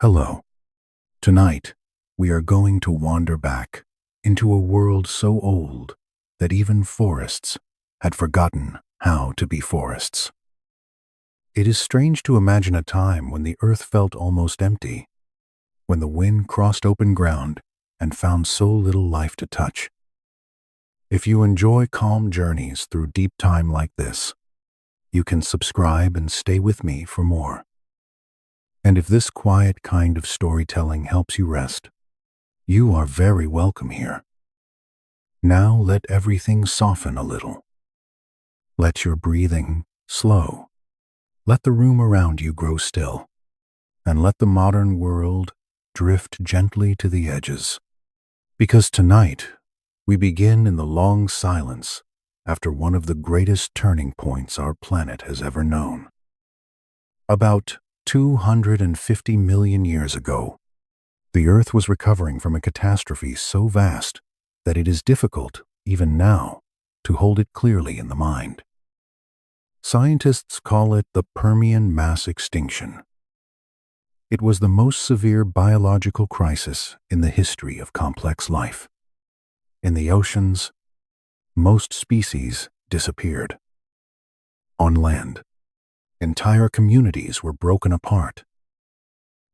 Hello. Tonight, we are going to wander back into a world so old that even forests had forgotten how to be forests. It is strange to imagine a time when the earth felt almost empty, when the wind crossed open ground and found so little life to touch. If you enjoy calm journeys through deep time like this, you can subscribe and stay with me for more. And if this quiet kind of storytelling helps you rest, you are very welcome here. Now let everything soften a little. Let your breathing slow. Let the room around you grow still, and let the modern world drift gently to the edges. Because tonight, we begin in the long silence after one of the greatest turning points our planet has ever known. About 250 million years ago, the Earth was recovering from a catastrophe so vast that it is difficult, even now, to hold it clearly in the mind. Scientists call it the Permian mass extinction. It was the most severe biological crisis in the history of complex life. In the oceans, most species disappeared. On land, entire communities were broken apart.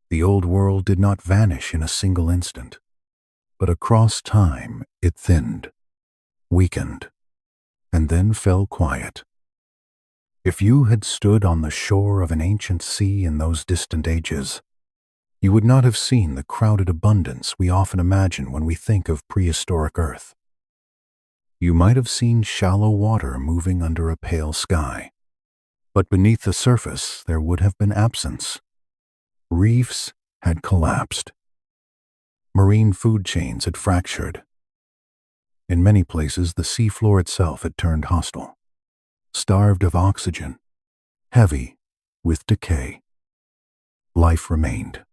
The old world did not vanish in a single instant, but across time it thinned, weakened, and then fell quiet. If you had stood on the shore of an ancient sea in those distant ages, you would not have seen the crowded abundance we often imagine when we think of prehistoric Earth. You might have seen shallow water moving under a pale sky, but beneath the surface there would have been absence. Reefs had collapsed. Marine food chains had fractured. In many places, the seafloor itself had turned hostile, starved of oxygen, heavy with decay. Life remained,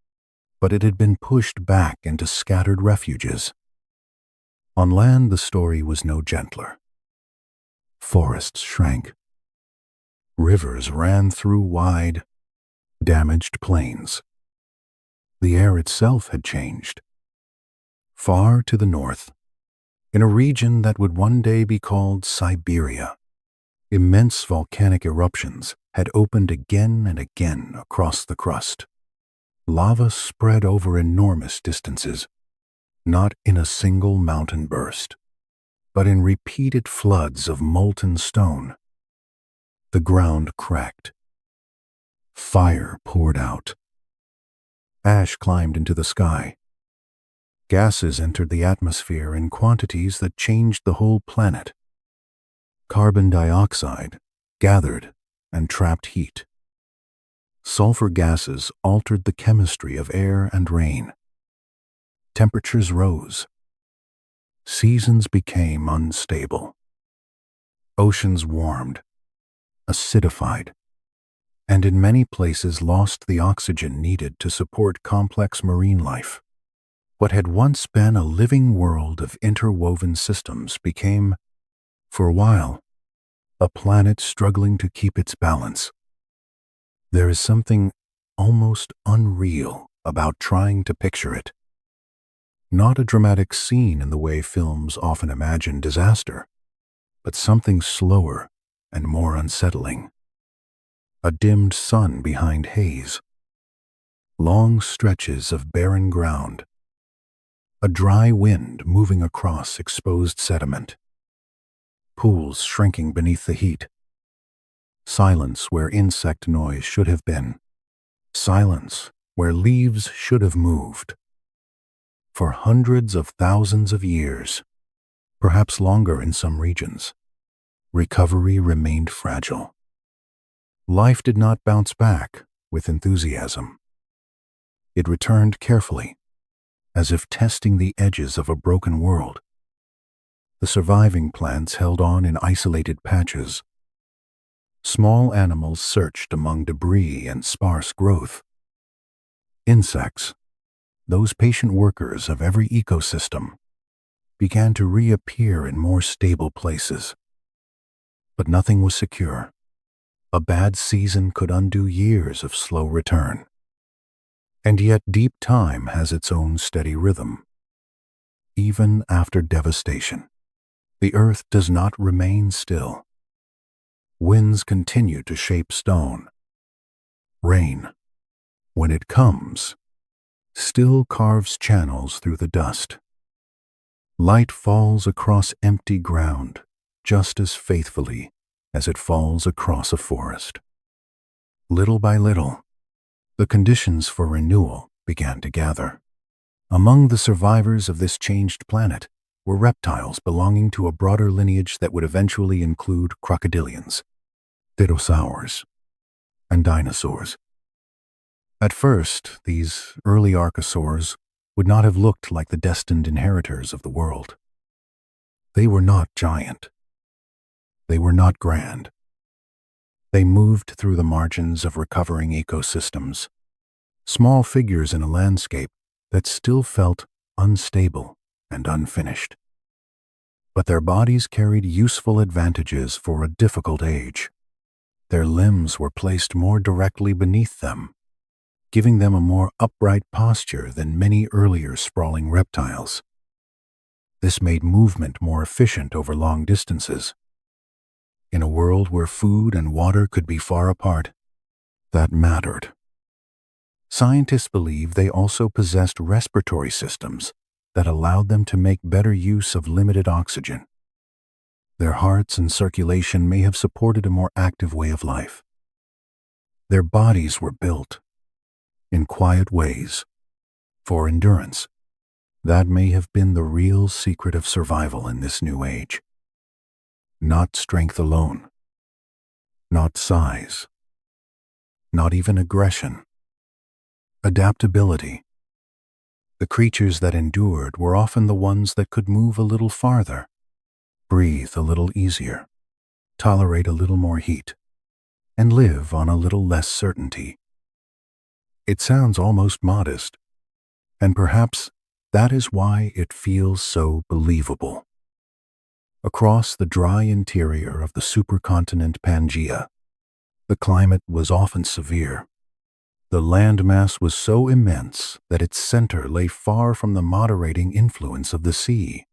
but it had been pushed back into scattered refuges. On land, the story was no gentler. Forests shrank. Rivers ran through wide, damaged plains. The air itself had changed. Far to the north, in a region that would one day be called Siberia, immense volcanic eruptions had opened again and again across the crust. Lava spread over enormous distances, not in a single mountain burst, but in repeated floods of molten stone. The ground cracked. Fire poured out. Ash climbed into the sky. Gases entered the atmosphere in quantities that changed the whole planet. Carbon dioxide gathered and trapped heat. Sulfur gases altered the chemistry of air and rain. Temperatures rose. Seasons became unstable. Oceans warmed, acidified, and in many places lost the oxygen needed to support complex marine life. What had once been a living world of interwoven systems became, for a while, a planet struggling to keep its balance. There is something almost unreal about trying to picture it. Not a dramatic scene in the way films often imagine disaster, but something slower and more unsettling. A dimmed sun behind haze. Long stretches of barren ground. A dry wind moving across exposed sediment. Pools shrinking beneath the heat. Silence where insect noise should have been. Silence where leaves should have moved. For hundreds of thousands of years, perhaps longer in some regions, recovery remained fragile. Life did not bounce back with enthusiasm. It returned carefully, as if testing the edges of a broken world. The surviving plants held on in isolated patches. Small animals searched among debris and sparse growth. Insects, those patient workers of every ecosystem, began to reappear in more stable places. But nothing was secure. A bad season could undo years of slow return. And yet deep time has its own steady rhythm. Even after devastation, the earth does not remain still. Winds continue to shape stone. Rain, when it comes, still carves channels through the dust. Light falls across empty ground just as faithfully as it falls across a forest. Little by little, the conditions for renewal began to gather. Among the survivors of this changed planet were reptiles belonging to a broader lineage that would eventually include crocodilians, Dinosaurs, and dinosaurs. At first, these early archosaurs would not have looked like the destined inheritors of the world. They were not giant. They were not grand. They moved through the margins of recovering ecosystems, small figures in a landscape that still felt unstable and unfinished. But their bodies carried useful advantages for a difficult age. Their limbs were placed more directly beneath them, giving them a more upright posture than many earlier sprawling reptiles. This made movement more efficient over long distances. In a world where food and water could be far apart, that mattered. Scientists believe they also possessed respiratory systems that allowed them to make better use of limited oxygen. Their hearts and circulation may have supported a more active way of life. Their bodies were built, in quiet ways, for endurance. That may have been the real secret of survival in this new age. Not strength alone, not size, not even aggression. Adaptability. The creatures that endured were often the ones that could move a little farther, breathe a little easier, tolerate a little more heat, and live on a little less certainty. It sounds almost modest, and perhaps that is why it feels so believable. Across the dry interior of the supercontinent Pangaea, the climate was often severe. The landmass was so immense that its center lay far from the moderating influence of the sea.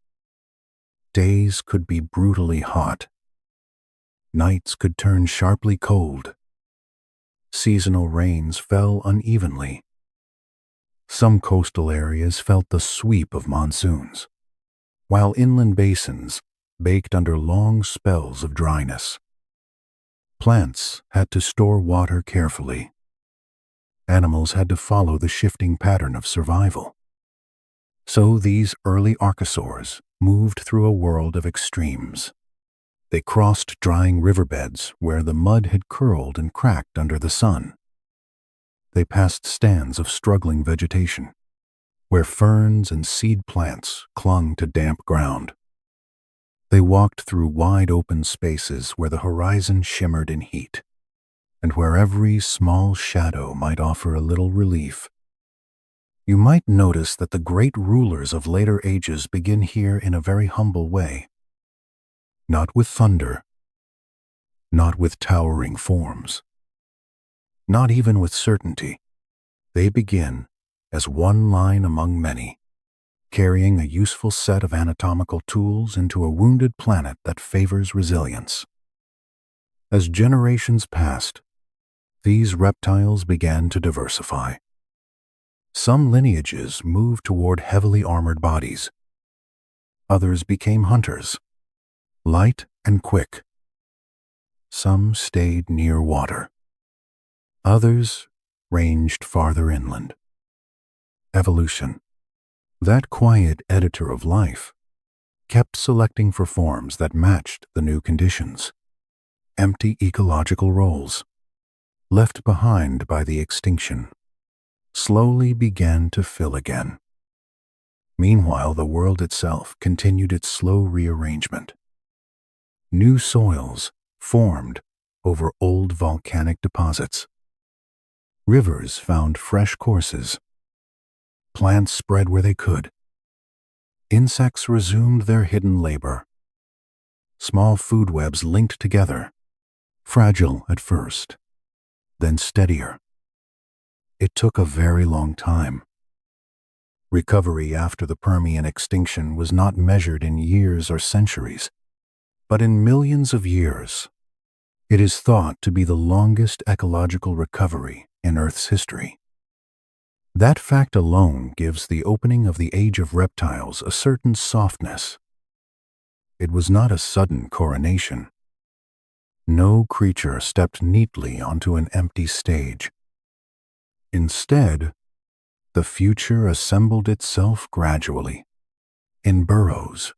Days could be brutally hot. Nights could turn sharply cold. Seasonal rains fell unevenly. Some coastal areas felt the sweep of monsoons, while inland basins baked under long spells of dryness. Plants had to store water carefully. Animals had to follow the shifting pattern of survival. So these early archosaurs moved through a world of extremes. They crossed drying riverbeds where the mud had curled and cracked under the sun. They passed stands of struggling vegetation, where ferns and seed plants clung to damp ground. They walked through wide open spaces where the horizon shimmered in heat, and where every small shadow might offer a little relief. You might notice that the great rulers of later ages begin here in a very humble way. Not with thunder, not with towering forms, not even with certainty. They begin as one line among many, carrying a useful set of anatomical tools into a wounded planet that favors resilience. As generations passed, these reptiles began to diversify. Some lineages moved toward heavily armored bodies. Others became hunters, light and quick. Some stayed near water. Others ranged farther inland. Evolution, that quiet editor of life, kept selecting for forms that matched the new conditions. Empty ecological roles, left behind by the extinction, slowly began to fill again. Meanwhile, the world itself continued its slow rearrangement. New soils formed over old volcanic deposits. Rivers found fresh courses. Plants spread where they could. Insects resumed their hidden labor. Small food webs linked together, fragile at first, then steadier. It took a very long time. Recovery after the Permian extinction was not measured in years or centuries, but in millions of years. It is thought to be the longest ecological recovery in Earth's history. That fact alone gives the opening of the Age of Reptiles a certain softness. It was not a sudden coronation. No creature stepped neatly onto an empty stage. Instead, the future assembled itself gradually, in burrows,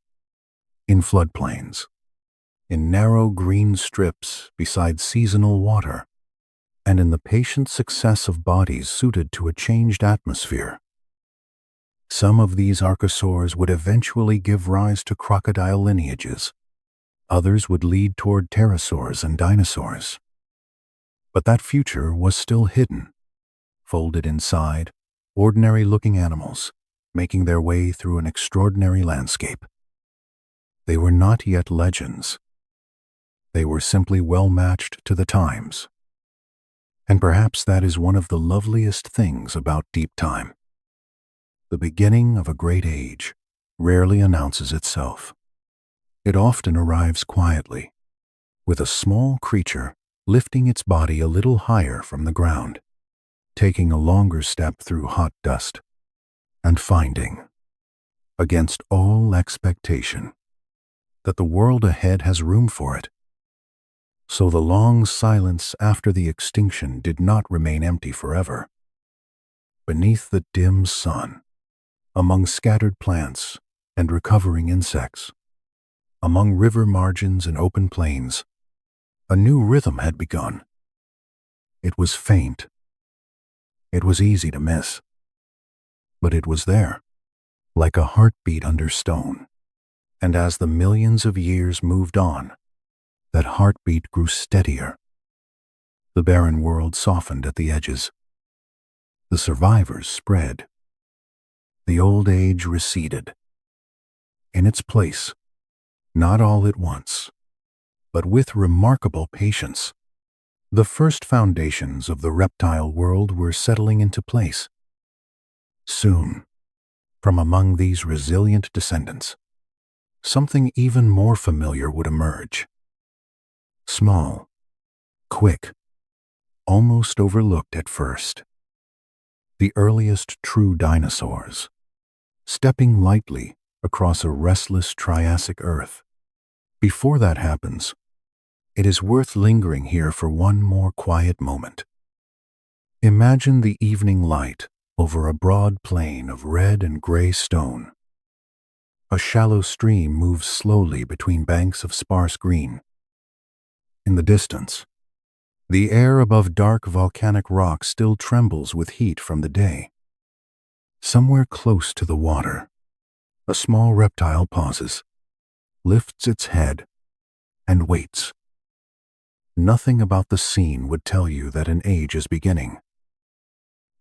in floodplains, in narrow green strips beside seasonal water, and in the patient success of bodies suited to a changed atmosphere. Some of these archosaurs would eventually give rise to crocodile lineages. Others would lead toward pterosaurs and dinosaurs. But that future was still hidden, folded inside ordinary-looking animals, making their way through an extraordinary landscape. They were not yet legends. They were simply well-matched to the times. And perhaps that is one of the loveliest things about deep time. The beginning of a great age rarely announces itself. It often arrives quietly, with a small creature lifting its body a little higher from the ground, taking a longer step through hot dust, and finding, against all expectation, that the world ahead has room for it. So the long silence after the extinction did not remain empty forever. Beneath the dim sun, among scattered plants and recovering insects, among river margins and open plains, a new rhythm had begun. It was faint. It was easy to miss. But it was there, like a heartbeat under stone. And as the millions of years moved on, that heartbeat grew steadier. The barren world softened at the edges. The survivors spread. The old age receded. In its place, not all at once, but with remarkable patience, the first foundations of the reptile world were settling into place. Soon, from among these resilient descendants, something even more familiar would emerge. Small, quick, almost overlooked at first. The earliest true dinosaurs, stepping lightly across a restless Triassic Earth. Before that happens, it is worth lingering here for one more quiet moment. Imagine the evening light over a broad plain of red and gray stone. A shallow stream moves slowly between banks of sparse green. In the distance, the air above dark volcanic rock still trembles with heat from the day. Somewhere close to the water, a small reptile pauses, lifts its head, and waits. Nothing about the scene would tell you that an age is beginning.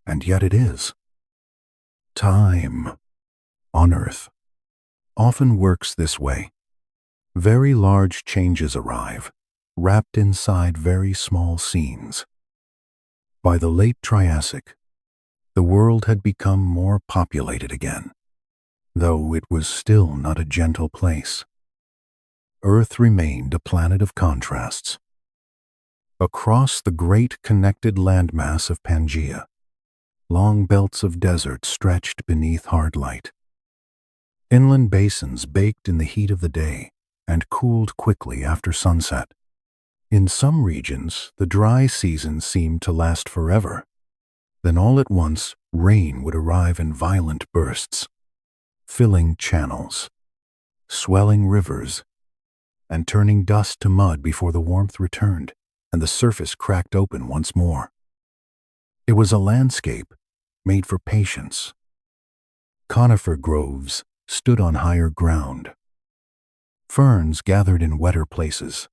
And yet it is. Time, on Earth, often works this way. Very large changes arrive, wrapped inside very small scenes. By the late Triassic, the world had become more populated again, though it was still not a gentle place. Earth remained a planet of contrasts. Across the great connected landmass of Pangaea, long belts of desert stretched beneath hard light. Inland basins baked in the heat of the day and cooled quickly after sunset. In some regions, the dry season seemed to last forever. Then all at once, rain would arrive in violent bursts, filling channels, swelling rivers, and turning dust to mud before the warmth returned and the surface cracked open once more. It was a landscape made for patience. Conifer groves stood on higher ground. Ferns gathered in wetter places.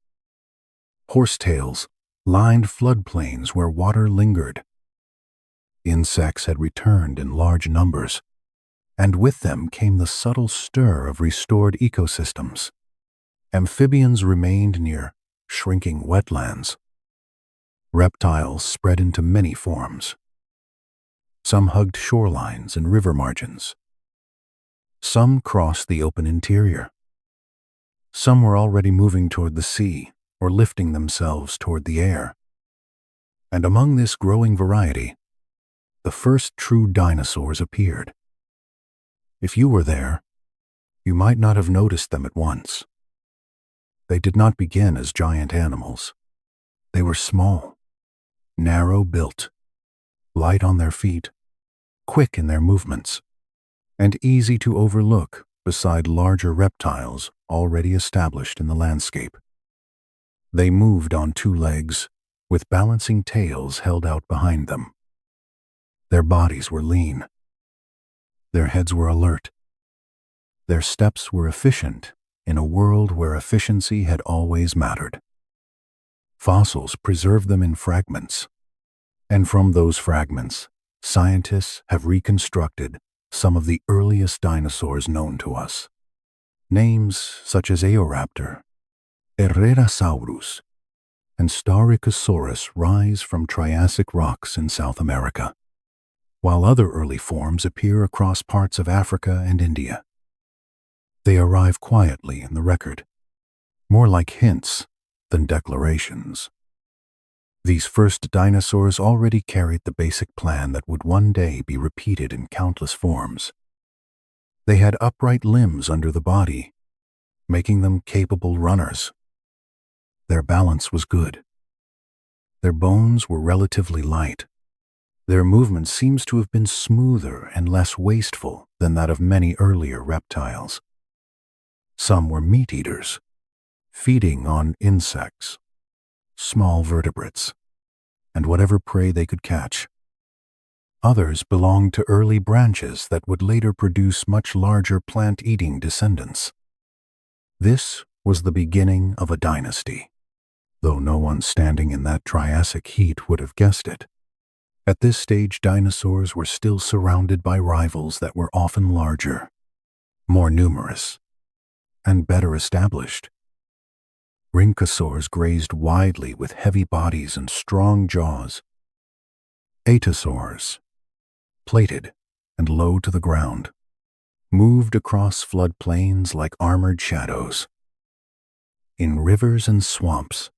Horsetails lined floodplains where water lingered. Insects had returned in large numbers, and with them came the subtle stir of restored ecosystems. Amphibians remained near shrinking wetlands. Reptiles spread into many forms. Some hugged shorelines and river margins. Some crossed the open interior. Some were already moving toward the sea or lifting themselves toward the air. And among this growing variety, the first true dinosaurs appeared. If you were there, you might not have noticed them at once. They did not begin as giant animals. They were small, narrow-built, light on their feet, quick in their movements, and easy to overlook beside larger reptiles already established in the landscape. They moved on two legs, with balancing tails held out behind them. Their bodies were lean. Their heads were alert. Their steps were efficient in a world where efficiency had always mattered. Fossils preserve them in fragments, and from those fragments, scientists have reconstructed some of the earliest dinosaurs known to us. Names such as Eoraptor, Herrerasaurus, and Staurikosaurus rise from Triassic rocks in South America, while other early forms appear across parts of Africa and India. They arrive quietly in the record, more like hints than declarations. These first dinosaurs already carried the basic plan that would one day be repeated in countless forms. They had upright limbs under the body, making them capable runners. Their balance was good. Their bones were relatively light. Their movement seems to have been smoother and less wasteful than that of many earlier reptiles. Some were meat-eaters, feeding on insects, small vertebrates, and whatever prey they could catch. Others belonged to early branches that would later produce much larger plant-eating descendants. This was the beginning of a dynasty, though no one standing in that Triassic heat would have guessed it. At this stage, dinosaurs were still surrounded by rivals that were often larger, more numerous, and better established. Rhynchosaurs grazed widely with heavy bodies and strong jaws. Apatosaurs, plated and low to the ground, moved across floodplains like armored shadows. In rivers and swamps,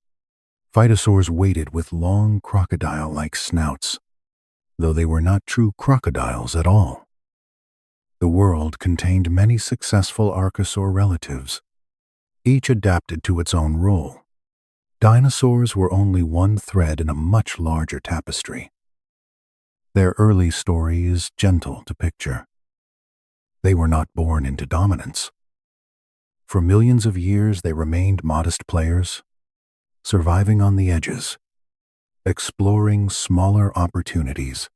phytosaurs waded with long crocodile-like snouts, though they were not true crocodiles at all. The world contained many successful archosaur relatives, each adapted to its own role. Dinosaurs were only one thread in a much larger tapestry. Their early story is gentle to picture. They were not born into dominance. For millions of years they remained modest players, surviving on the edges, exploring smaller opportunities,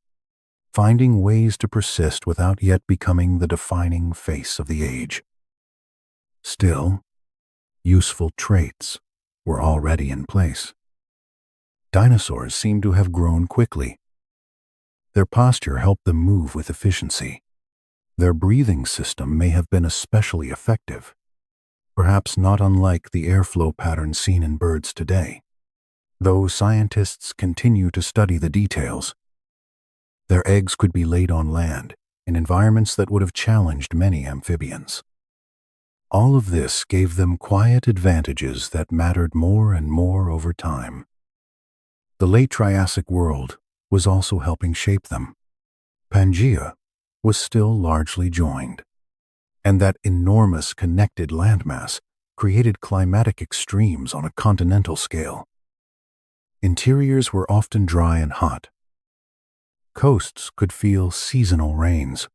finding ways to persist without yet becoming the defining face of the age. Still, useful traits were already in place. Dinosaurs seem to have grown quickly. Their posture helped them move with efficiency. Their breathing system may have been especially effective, perhaps not unlike the airflow pattern seen in birds today. Though scientists continue to study the details, their eggs could be laid on land in environments that would have challenged many amphibians. All of this gave them quiet advantages that mattered more and more over time. The late Triassic world was also helping shape them. Pangaea was still largely joined, and that enormous connected landmass created climatic extremes on a continental scale. Interiors were often dry and hot. Coasts could feel seasonal rains.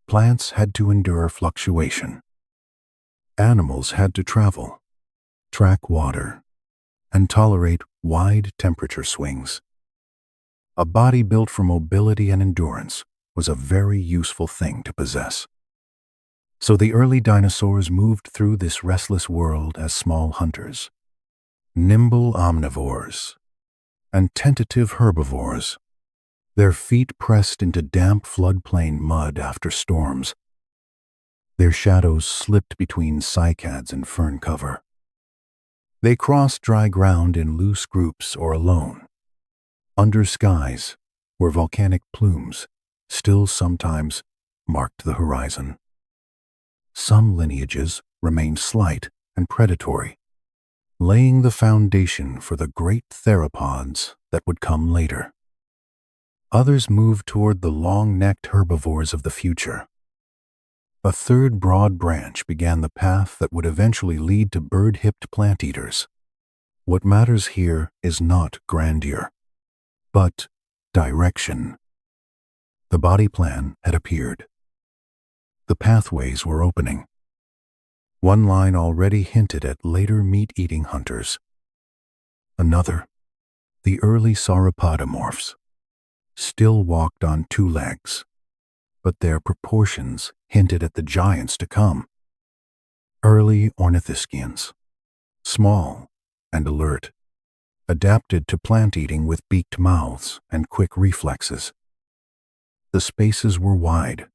Plants had to endure fluctuation. Animals had to travel, track water, and tolerate wide temperature swings. A body built for mobility and endurance was a very useful thing to possess. So the early dinosaurs moved through this restless world as small hunters, nimble omnivores, and tentative herbivores, their feet pressed into damp floodplain mud after storms. Their shadows slipped between cycads and fern cover. They crossed dry ground in loose groups or alone, under skies where volcanic plumes still sometimes marked the horizon. Some lineages remained slight and predatory, laying the foundation for the great theropods that would come later. Others moved toward the long-necked herbivores of the future. A third broad branch began the path that would eventually lead to bird-hipped plant eaters. What matters here is not grandeur, but direction. The body plan had appeared. The pathways were opening. One line already hinted at later meat-eating hunters. Another, the early sauropodomorphs, still walked on two legs, but their proportions hinted at the giants to come. Early ornithischians, small and alert, adapted to plant eating with beaked mouths and quick reflexes. The spaces were wide.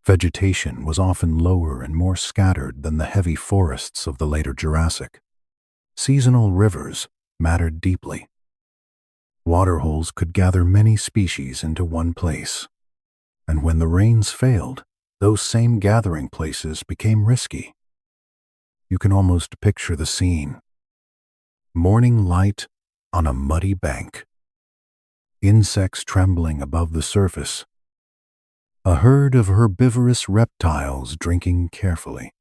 Vegetation was often lower and more scattered than the heavy forests of the later Jurassic. Seasonal rivers mattered deeply. Waterholes could gather many species into one place, and when the rains failed, those same gathering places became risky. You can almost picture the scene. Morning light on a muddy bank. Insects trembling above the surface. A herd of herbivorous reptiles drinking carefully.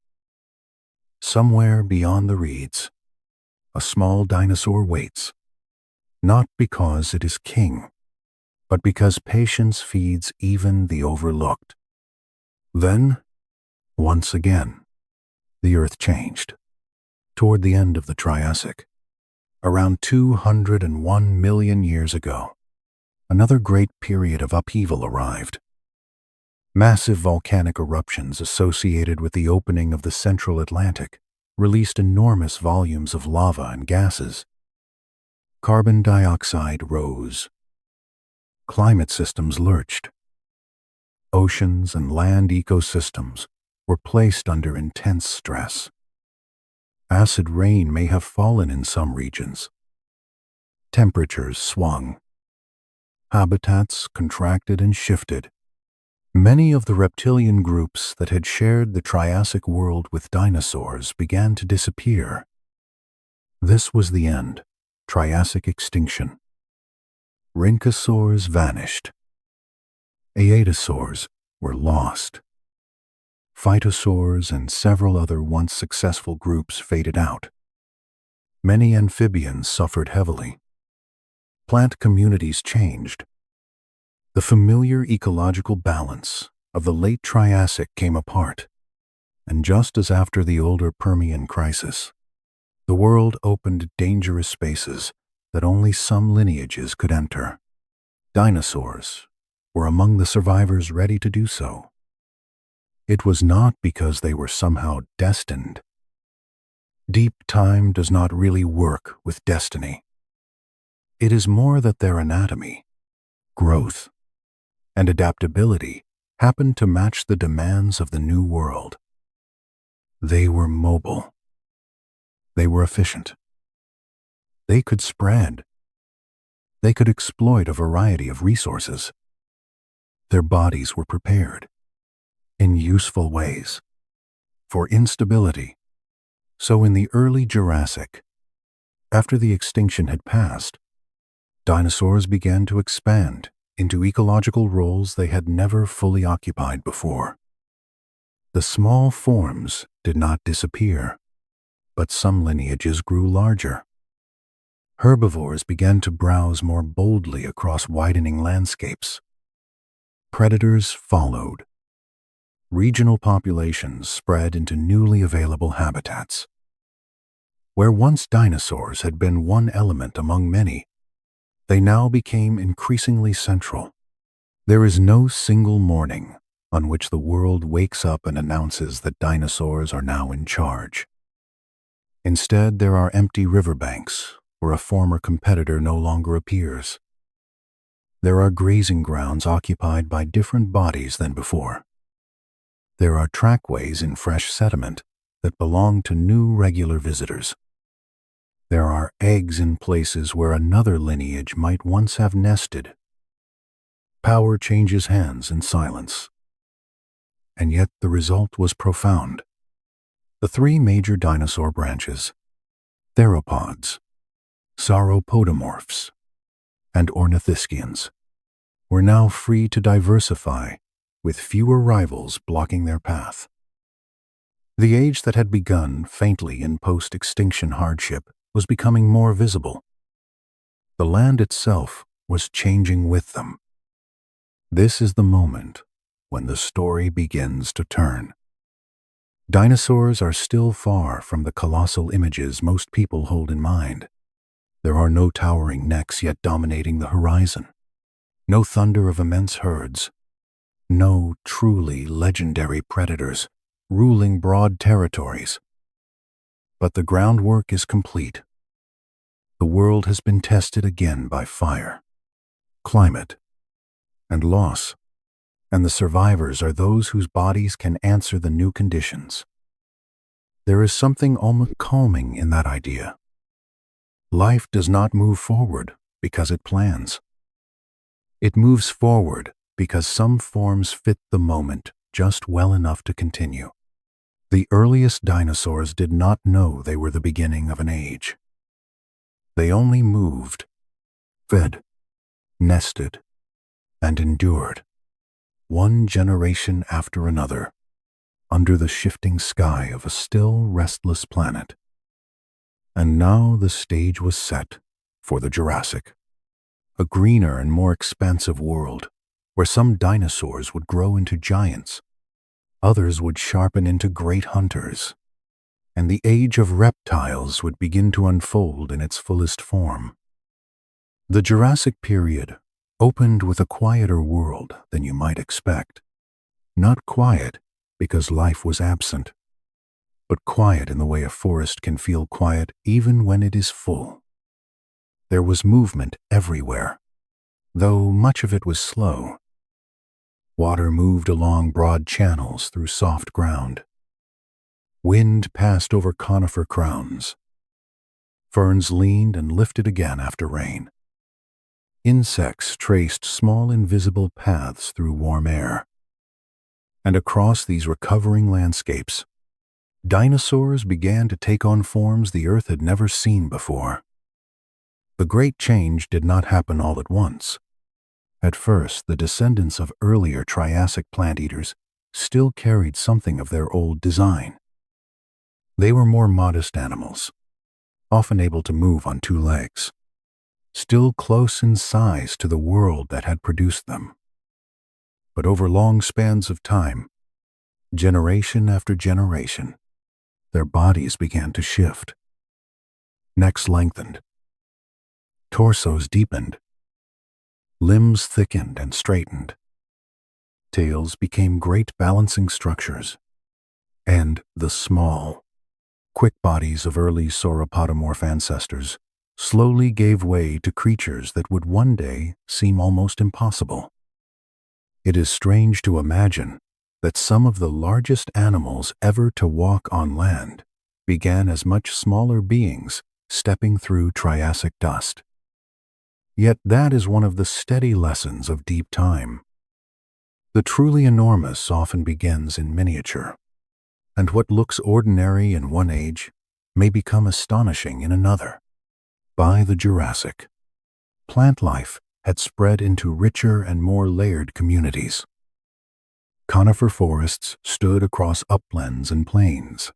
Somewhere beyond the reeds, a small dinosaur waits, not because it is king, but because patience feeds even the overlooked. Then, once again, the earth changed. Toward the end of the Triassic, around 201 million years ago, another great period of upheaval arrived. Massive volcanic eruptions associated with the opening of the central Atlantic released enormous volumes of lava and gases. Carbon dioxide rose. Climate systems lurched. Oceans and land ecosystems were placed under intense stress. Acid rain may have fallen in some regions. Temperatures swung. Habitats contracted and shifted. Many of the reptilian groups that had shared the Triassic world with dinosaurs began to disappear. This was the end, Triassic extinction. Rhynchosaurs vanished. Aetosaurs were lost. Phytosaurs and several other once successful groups faded out. Many amphibians suffered heavily. Plant communities changed. The familiar ecological balance of the late Triassic came apart, and just as after the older Permian crisis, the world opened dangerous spaces that only some lineages could enter. Dinosaurs were among the survivors ready to do so. It was not because they were somehow destined. Deep time does not really work with destiny. It is more that their anatomy, growth, and adaptability happened to match the demands of the new world. They were mobile. They were efficient. They could spread. They could exploit a variety of resources. Their bodies were prepared, in useful ways, for instability. So in the early Jurassic, after the extinction had passed, dinosaurs began to expand into ecological roles they had never fully occupied before. The small forms did not disappear, but some lineages grew larger. Herbivores began to browse more boldly across widening landscapes. Predators followed. Regional populations spread into newly available habitats. Where once dinosaurs had been one element among many, they now became increasingly central. There is no single morning on which the world wakes up and announces that dinosaurs are now in charge. Instead, there are empty riverbanks where a former competitor no longer appears. There are grazing grounds occupied by different bodies than before. There are trackways in fresh sediment that belong to new regular visitors. There are eggs in places where another lineage might once have nested. Power changes hands in silence. And yet the result was profound. The three major dinosaur branches, theropods, sauropodomorphs, and ornithischians, were now free to diversify, with fewer rivals blocking their path. The age that had begun faintly in post-extinction hardship was becoming more visible. The land itself was changing with them. This is the moment when the story begins to turn. Dinosaurs are still far from the colossal images most people hold in mind. There are no towering necks yet dominating the horizon, no thunder of immense herds, no truly legendary predators ruling broad territories. But the groundwork is complete. The world has been tested again by fire, climate, and loss, and the survivors are those whose bodies can answer the new conditions. There is something almost calming in that idea. Life does not move forward because it plans. It moves forward because some forms fit the moment just well enough to continue. The earliest dinosaurs did not know they were the beginning of an age. They only moved, fed, nested, and endured, one generation after another, under the shifting sky of a still restless planet. And now the stage was set for the Jurassic, a greener and more expansive world where some dinosaurs would grow into giants, others would sharpen into great hunters, and the age of reptiles would begin to unfold in its fullest form. The Jurassic period opened with a quieter world than you might expect. Not quiet because life was absent, but quiet in the way a forest can feel quiet even when it is full. There was movement everywhere, though much of it was slow. Water moved along broad channels through soft ground. Wind passed over conifer crowns. Ferns leaned and lifted again after rain. Insects traced small invisible paths through warm air. And across these recovering landscapes, dinosaurs began to take on forms the Earth had never seen before. The great change did not happen all at once. At first, the descendants of earlier Triassic plant-eaters still carried something of their old design. They were more modest animals, often able to move on two legs, still close in size to the world that had produced them. But over long spans of time, generation after generation, their bodies began to shift. Necks lengthened, torsos deepened, limbs thickened and straightened. Tails became great balancing structures, and the small, quick bodies of early sauropodomorph ancestors slowly gave way to creatures that would one day seem almost impossible. It is strange to imagine that some of the largest animals ever to walk on land began as much smaller beings stepping through Triassic dust. Yet that is one of the steady lessons of deep time. The truly enormous often begins in miniature, and what looks ordinary in one age may become astonishing in another. By the Jurassic, plant life had spread into richer and more layered communities. Conifer forests stood across uplands and plains.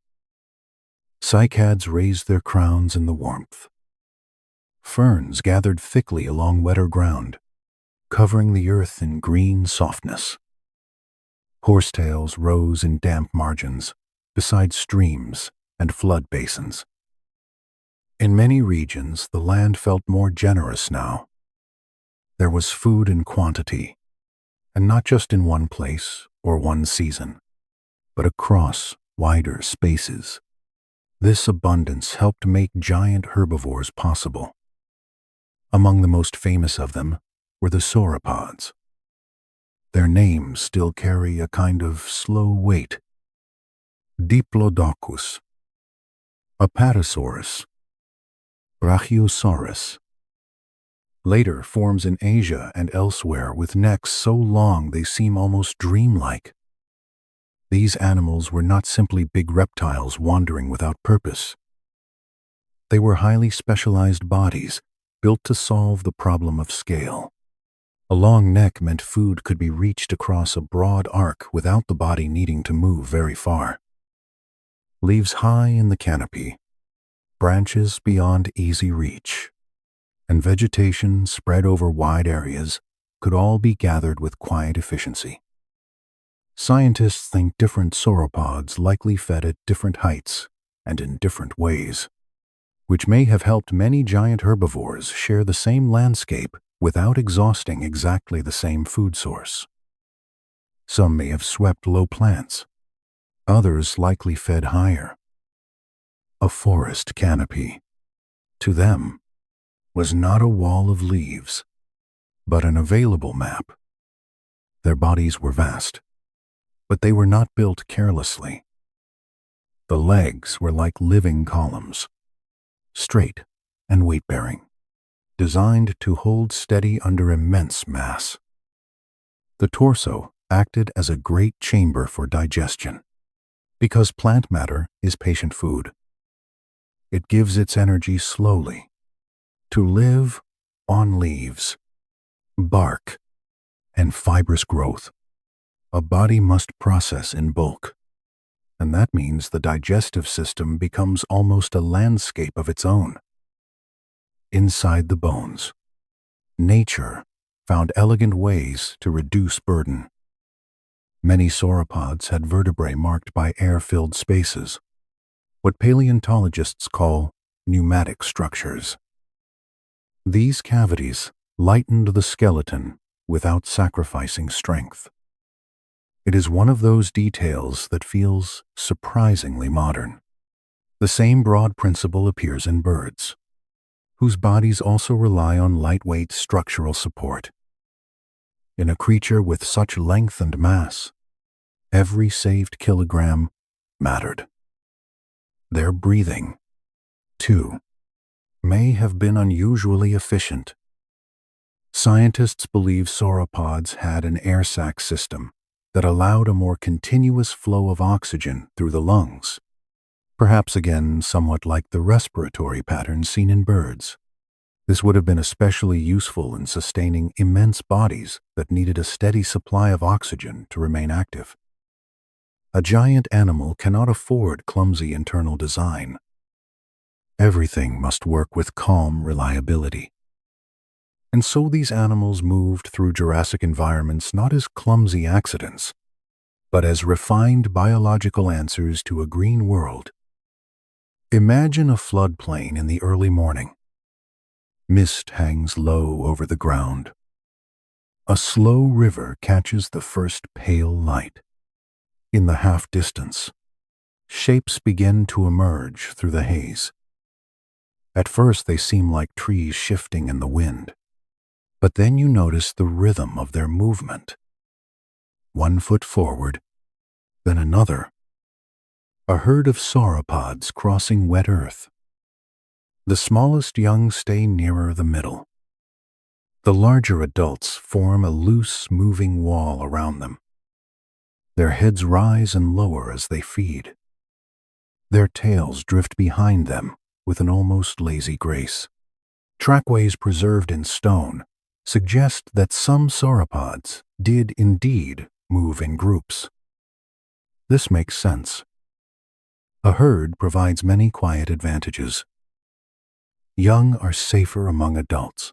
Cycads raised their crowns in the warmth. Ferns gathered thickly along wetter ground, covering the earth in green softness. Horsetails rose in damp margins, beside streams and flood basins. In many regions, the land felt more generous now. There was food in quantity, and not just in one place or one season, but across wider spaces. This abundance helped make giant herbivores possible. Among the most famous of them were the sauropods. Their names still carry a kind of slow weight. Diplodocus, Apatosaurus, Brachiosaurus, later forms in Asia and elsewhere with necks so long they seem almost dreamlike. These animals were not simply big reptiles wandering without purpose. They were highly specialized bodies built to solve the problem of scale. A long neck meant food could be reached across a broad arc without the body needing to move very far. Leaves high in the canopy, branches beyond easy reach, and vegetation spread over wide areas could all be gathered with quiet efficiency. Scientists think different sauropods likely fed at different heights and in different ways, which may have helped many giant herbivores share the same landscape without exhausting exactly the same food source. Some may have swept low plants. Others likely fed higher. A forest canopy, to them, was not a wall of leaves, but an available map. Their bodies were vast, but they were not built carelessly. The legs were like living columns, straight and weight-bearing, designed to hold steady under immense mass. The torso acted as a great chamber for digestion, because plant matter is patient food. It gives its energy slowly, to live on leaves, bark, and fibrous growth. A body must process in bulk, and that means the digestive system becomes almost a landscape of its own. Inside the bones, nature found elegant ways to reduce burden. Many sauropods had vertebrae marked by air-filled spaces, what paleontologists call pneumatic structures. These cavities lightened the skeleton without sacrificing strength. It is one of those details that feels surprisingly modern. The same broad principle appears in birds, whose bodies also rely on lightweight structural support. In a creature with such length and mass, every saved kilogram mattered. Their breathing, too, may have been unusually efficient. Scientists believe sauropods had an air sac system that allowed a more continuous flow of oxygen through the lungs, perhaps again somewhat like the respiratory pattern seen in birds. This would have been especially useful in sustaining immense bodies that needed a steady supply of oxygen to remain active. A giant animal cannot afford clumsy internal design. Everything must work with calm reliability. And so these animals moved through Jurassic environments not as clumsy accidents, but as refined biological answers to a green world. Imagine a floodplain in the early morning. Mist hangs low over the ground. A slow river catches the first pale light. In the half-distance, shapes begin to emerge through the haze. At first they seem like trees shifting in the wind, but then you notice the rhythm of their movement. One foot forward, then another. A herd of sauropods crossing wet earth. The smallest young stay nearer the middle. The larger adults form a loose, moving wall around them. Their heads rise and lower as they feed. Their tails drift behind them with an almost lazy grace. Trackways preserved in stone suggest that some sauropods did indeed move in groups. This makes sense. A herd provides many quiet advantages. Young are safer among adults.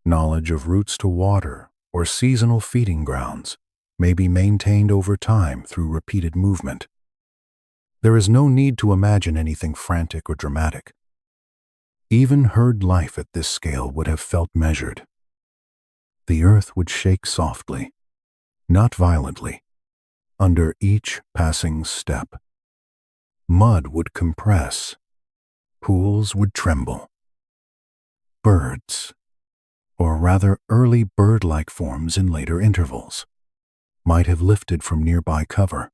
Knowledge of routes to water or seasonal feeding grounds may be maintained over time through repeated movement. There is no need to imagine anything frantic or dramatic. Even herd life at this scale would have felt measured. The earth would shake softly, not violently, under each passing step. Mud would compress. Pools would tremble. Birds, or rather early bird-like forms in later intervals, might have lifted from nearby cover.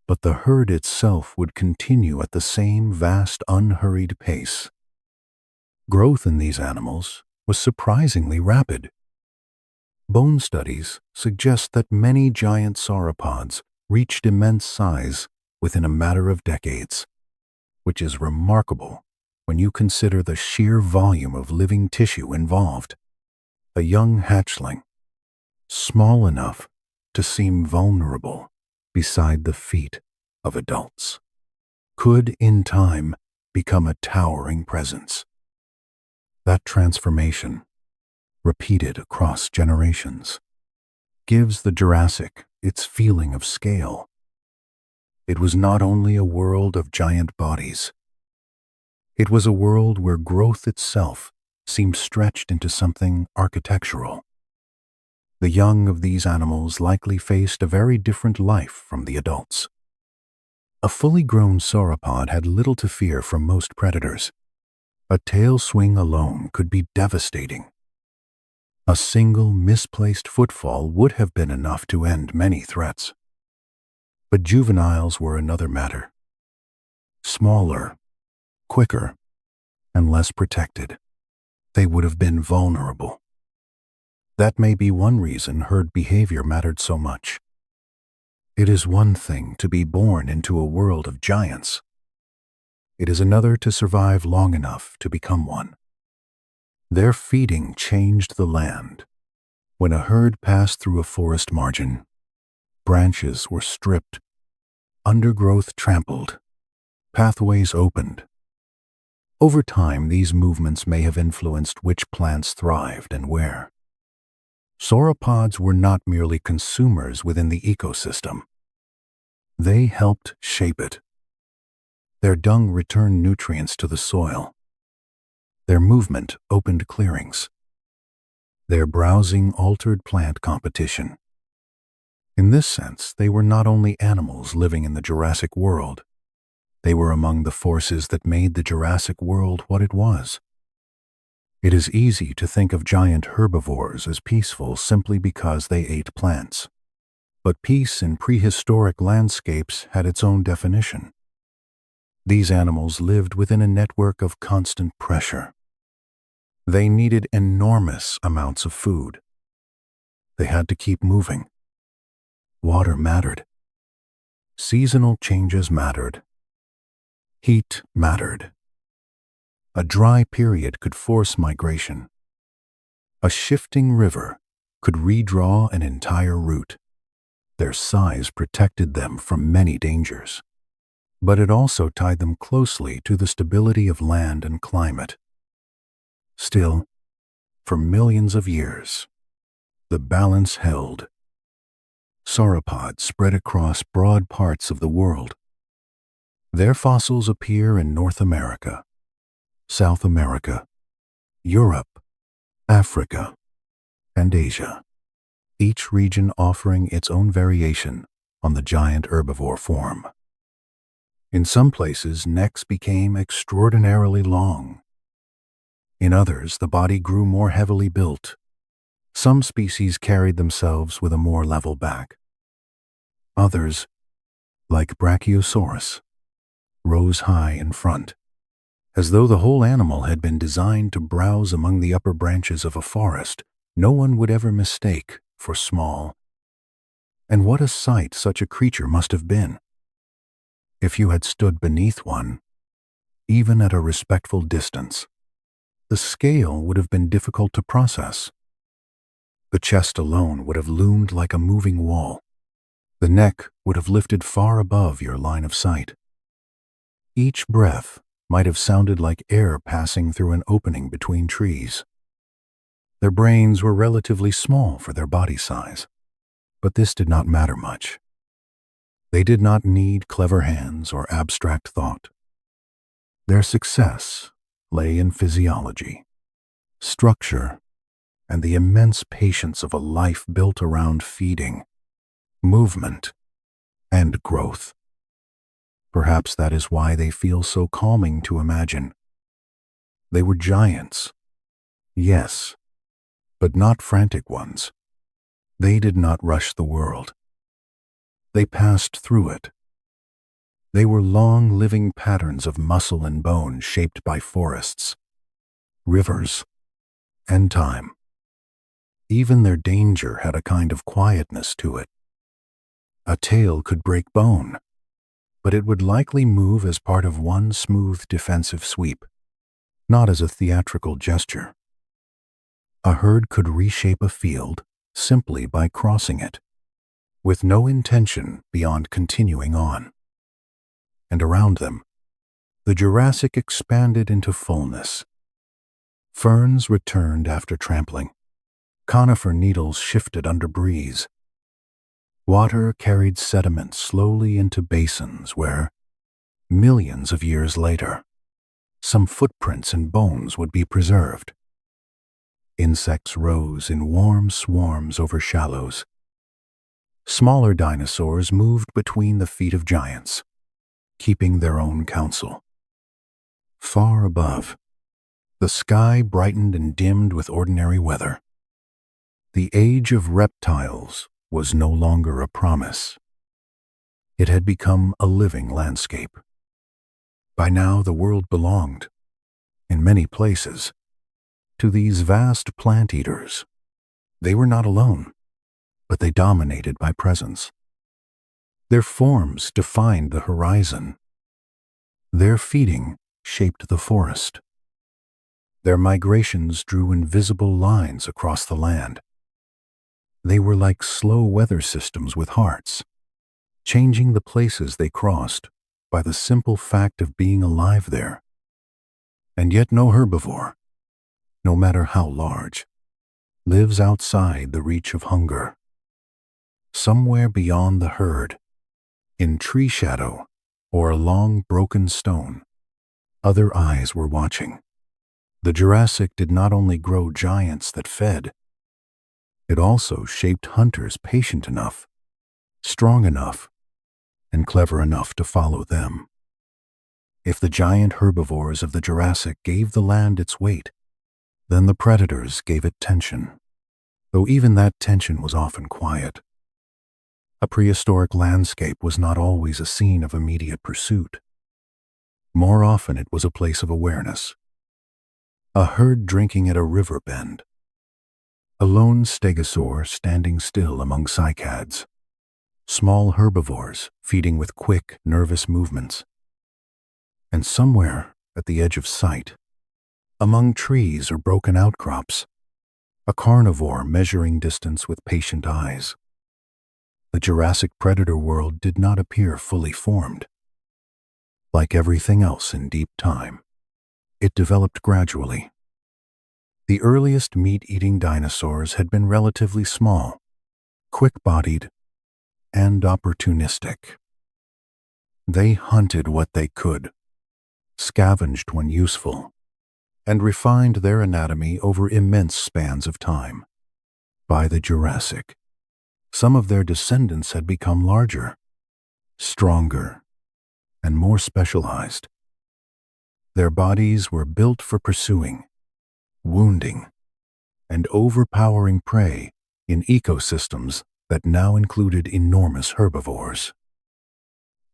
But the herd itself would continue at the same vast, unhurried pace. Growth in these animals was surprisingly rapid. Bone studies suggest that many giant sauropods reached immense size within a matter of decades, which is remarkable when you consider the sheer volume of living tissue involved. A young hatchling, small enough to seem vulnerable beside the feet of adults, could in time become a towering presence. That transformation, repeated across generations, gives the Jurassic its feeling of scale. It was not only a world of giant bodies. It was a world where growth itself seemed stretched into something architectural. The young of these animals likely faced a very different life from the adults. A fully grown sauropod had little to fear from most predators. A tail swing alone could be devastating. A single misplaced footfall would have been enough to end many threats. But juveniles were another matter. Smaller, quicker, and less protected, they would have been vulnerable. That may be one reason herd behavior mattered so much. It is one thing to be born into a world of giants. It is another to survive long enough to become one. Their feeding changed the land. When a herd passed through a forest margin, branches were stripped, undergrowth trampled, pathways opened. Over time, these movements may have influenced which plants thrived and where. Sauropods were not merely consumers within the ecosystem. They helped shape it. Their dung returned nutrients to the soil. Their movement opened clearings. Their browsing altered plant competition. In this sense, they were not only animals living in the Jurassic world. They were among the forces that made the Jurassic world what it was. It is easy to think of giant herbivores as peaceful simply because they ate plants. But peace in prehistoric landscapes had its own definition. These animals lived within a network of constant pressure. They needed enormous amounts of food. They had to keep moving. Water mattered. Seasonal changes mattered. Heat mattered. A dry period could force migration. A shifting river could redraw an entire route. Their size protected them from many dangers, but it also tied them closely to the stability of land and climate. Still, for millions of years, the balance held. Sauropods spread across broad parts of the world. Their fossils appear in North America, South America, Europe, Africa, and Asia, each region offering its own variation on the giant herbivore form. In some places, necks became extraordinarily long. In others, the body grew more heavily built. Some species carried themselves with a more level back. Others, like Brachiosaurus, rose high in front, as though the whole animal had been designed to browse among the upper branches of a forest no one would ever mistake for small. And what a sight such a creature must have been. If you had stood beneath one, even at a respectful distance, the scale would have been difficult to process. The chest alone would have loomed like a moving wall. The neck would have lifted far above your line of sight. Each breath might have sounded like air passing through an opening between trees. Their brains were relatively small for their body size, but this did not matter much. They did not need clever hands or abstract thought. Their success lay in physiology, structure, and the immense patience of a life built around feeding, movement, and growth. Perhaps that is why they feel so calming to imagine. They were giants, yes, but not frantic ones. They did not rush the world. They passed through it. They were long living patterns of muscle and bone shaped by forests, rivers, and time. Even their danger had a kind of quietness to it. A tail could break bone, but it would likely move as part of one smooth defensive sweep, not as a theatrical gesture. A herd could reshape a field simply by crossing it, with no intention beyond continuing on. And around them, the Jurassic expanded into fullness. Ferns returned after trampling. Conifer needles shifted under breeze. Water carried sediment slowly into basins where, millions of years later, some footprints and bones would be preserved. Insects rose in warm swarms over shallows. Smaller dinosaurs moved between the feet of giants, keeping their own counsel. Far above, the sky brightened and dimmed with ordinary weather. The age of reptiles was no longer a promise. It had become a living landscape. By now the world belonged, in many places, to these vast plant eaters. They were not alone, but they dominated by presence. Their forms defined the horizon. Their feeding shaped the forest. Their migrations drew invisible lines across the land. They were like slow weather systems with hearts, changing the places they crossed by the simple fact of being alive there. And yet no herbivore, no matter how large, lives outside the reach of hunger. Somewhere beyond the herd, in tree shadow or along broken stone, other eyes were watching. The Jurassic did not only grow giants that fed, it also shaped hunters patient enough, strong enough, and clever enough to follow them. If the giant herbivores of the Jurassic gave the land its weight, then the predators gave it tension, though even that tension was often quiet. A prehistoric landscape was not always a scene of immediate pursuit. More often it was a place of awareness. A herd drinking at a river bend. A lone stegosaur standing still among cycads. Small herbivores feeding with quick, nervous movements. And somewhere at the edge of sight, among trees or broken outcrops, a carnivore measuring distance with patient eyes. The Jurassic predator world did not appear fully formed. Like everything else in deep time, it developed gradually. The earliest meat-eating dinosaurs had been relatively small, quick-bodied, and opportunistic. They hunted what they could, scavenged when useful, and refined their anatomy over immense spans of time. By the Jurassic, some of their descendants had become larger, stronger, and more specialized. Their bodies were built for pursuing, wounding, and overpowering prey in ecosystems that now included enormous herbivores.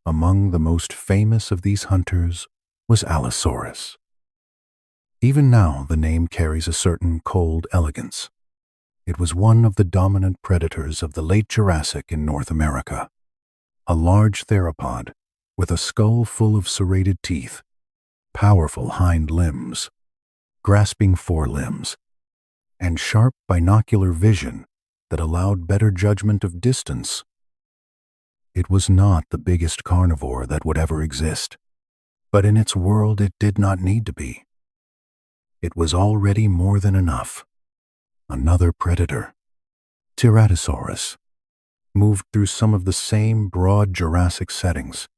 Among the most famous of these hunters was Allosaurus. Even now, the name carries a certain cold elegance. It was one of the dominant predators of the late Jurassic in North America. A large theropod with a skull full of serrated teeth, powerful hind limbs, grasping forelimbs, and sharp binocular vision that allowed better judgment of distance. It was not the biggest carnivore that would ever exist, but in its world it did not need to be. It was already more than enough. Another predator, Tyrannosaurus, moved through some of the same broad Jurassic settings,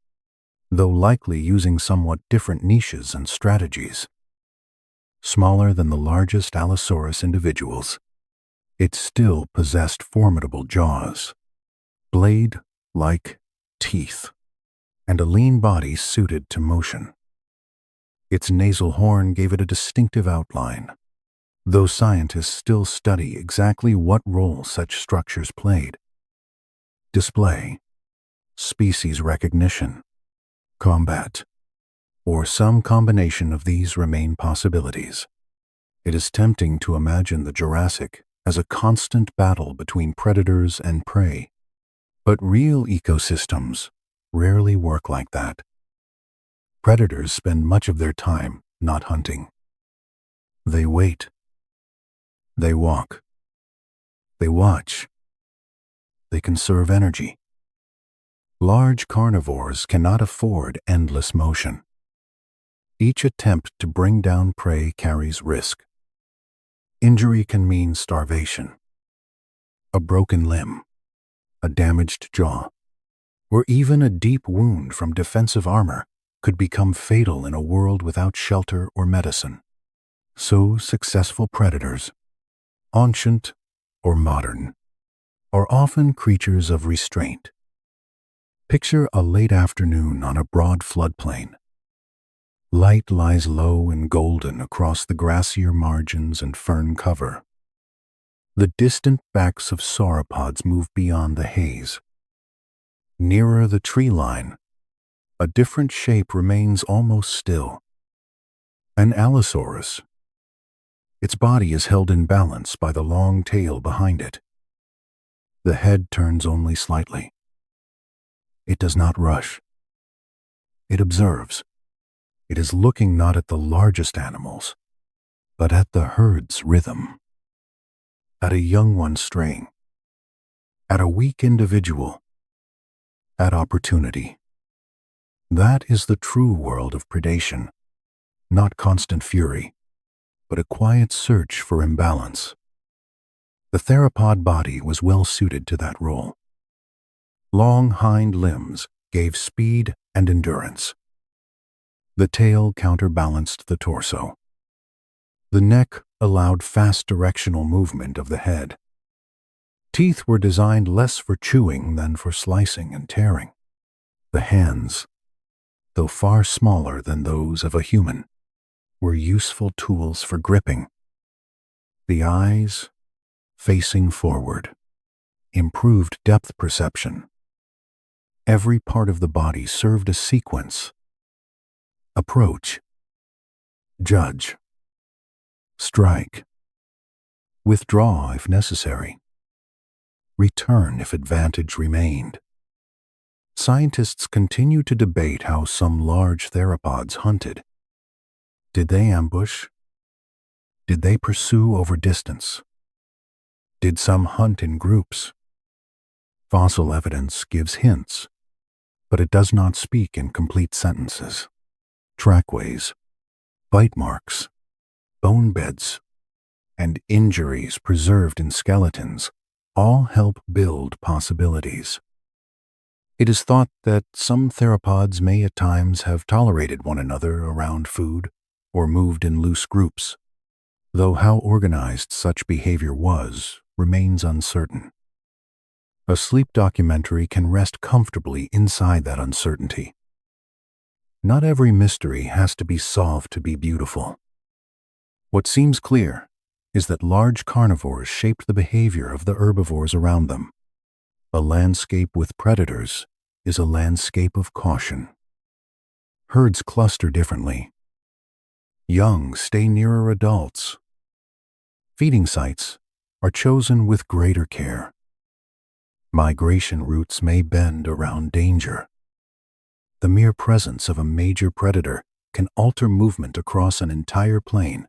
though likely using somewhat different niches and strategies. Smaller than the largest Allosaurus individuals, it still possessed formidable jaws, blade-like teeth, and a lean body suited to motion. Its nasal horn gave it a distinctive outline, though scientists still study exactly what role such structures played. Display, species recognition, combat, or some combination of these remain possibilities. It is tempting to imagine the Jurassic as a constant battle between predators and prey, but real ecosystems rarely work like that. Predators spend much of their time not hunting. They wait. They walk. They watch. They conserve energy. Large carnivores cannot afford endless motion. Each attempt to bring down prey carries risk. Injury can mean starvation, a broken limb, a damaged jaw, or even a deep wound from defensive armor could become fatal in a world without shelter or medicine. So successful predators, ancient or modern, are often creatures of restraint. Picture a late afternoon on a broad floodplain. Light lies low and golden across the grassier margins and fern cover. The distant backs of sauropods move beyond the haze. Nearer the tree line, a different shape remains almost still. An Allosaurus. Its body is held in balance by the long tail behind it. The head turns only slightly. It does not rush. It observes. It is looking not at the largest animals, but at the herd's rhythm, at a young one straying, at a weak individual, at opportunity. That is the true world of predation, not constant fury, but a quiet search for imbalance. The theropod body was well suited to that role. Long hind limbs gave speed and endurance. The tail counterbalanced the torso. The neck allowed fast directional movement of the head. Teeth were designed less for chewing than for slicing and tearing. The hands, though far smaller than those of a human, were useful tools for gripping. The eyes, facing forward, improved depth perception. Every part of the body served a sequence. Approach. Judge. Strike. Withdraw if necessary. Return if advantage remained. Scientists continue to debate how some large theropods hunted. Did they ambush? Did they pursue over distance? Did some hunt in groups? Fossil evidence gives hints, but it does not speak in complete sentences. Trackways, bite marks, bone beds, and injuries preserved in skeletons all help build possibilities. It is thought that some theropods may at times have tolerated one another around food or moved in loose groups, though how organized such behavior was remains uncertain. A sleep documentary can rest comfortably inside that uncertainty. Not every mystery has to be solved to be beautiful. What seems clear is that large carnivores shaped the behavior of the herbivores around them. A landscape with predators is a landscape of caution. Herds cluster differently. Young stay nearer adults. Feeding sites are chosen with greater care. Migration routes may bend around danger. The mere presence of a major predator can alter movement across an entire plain.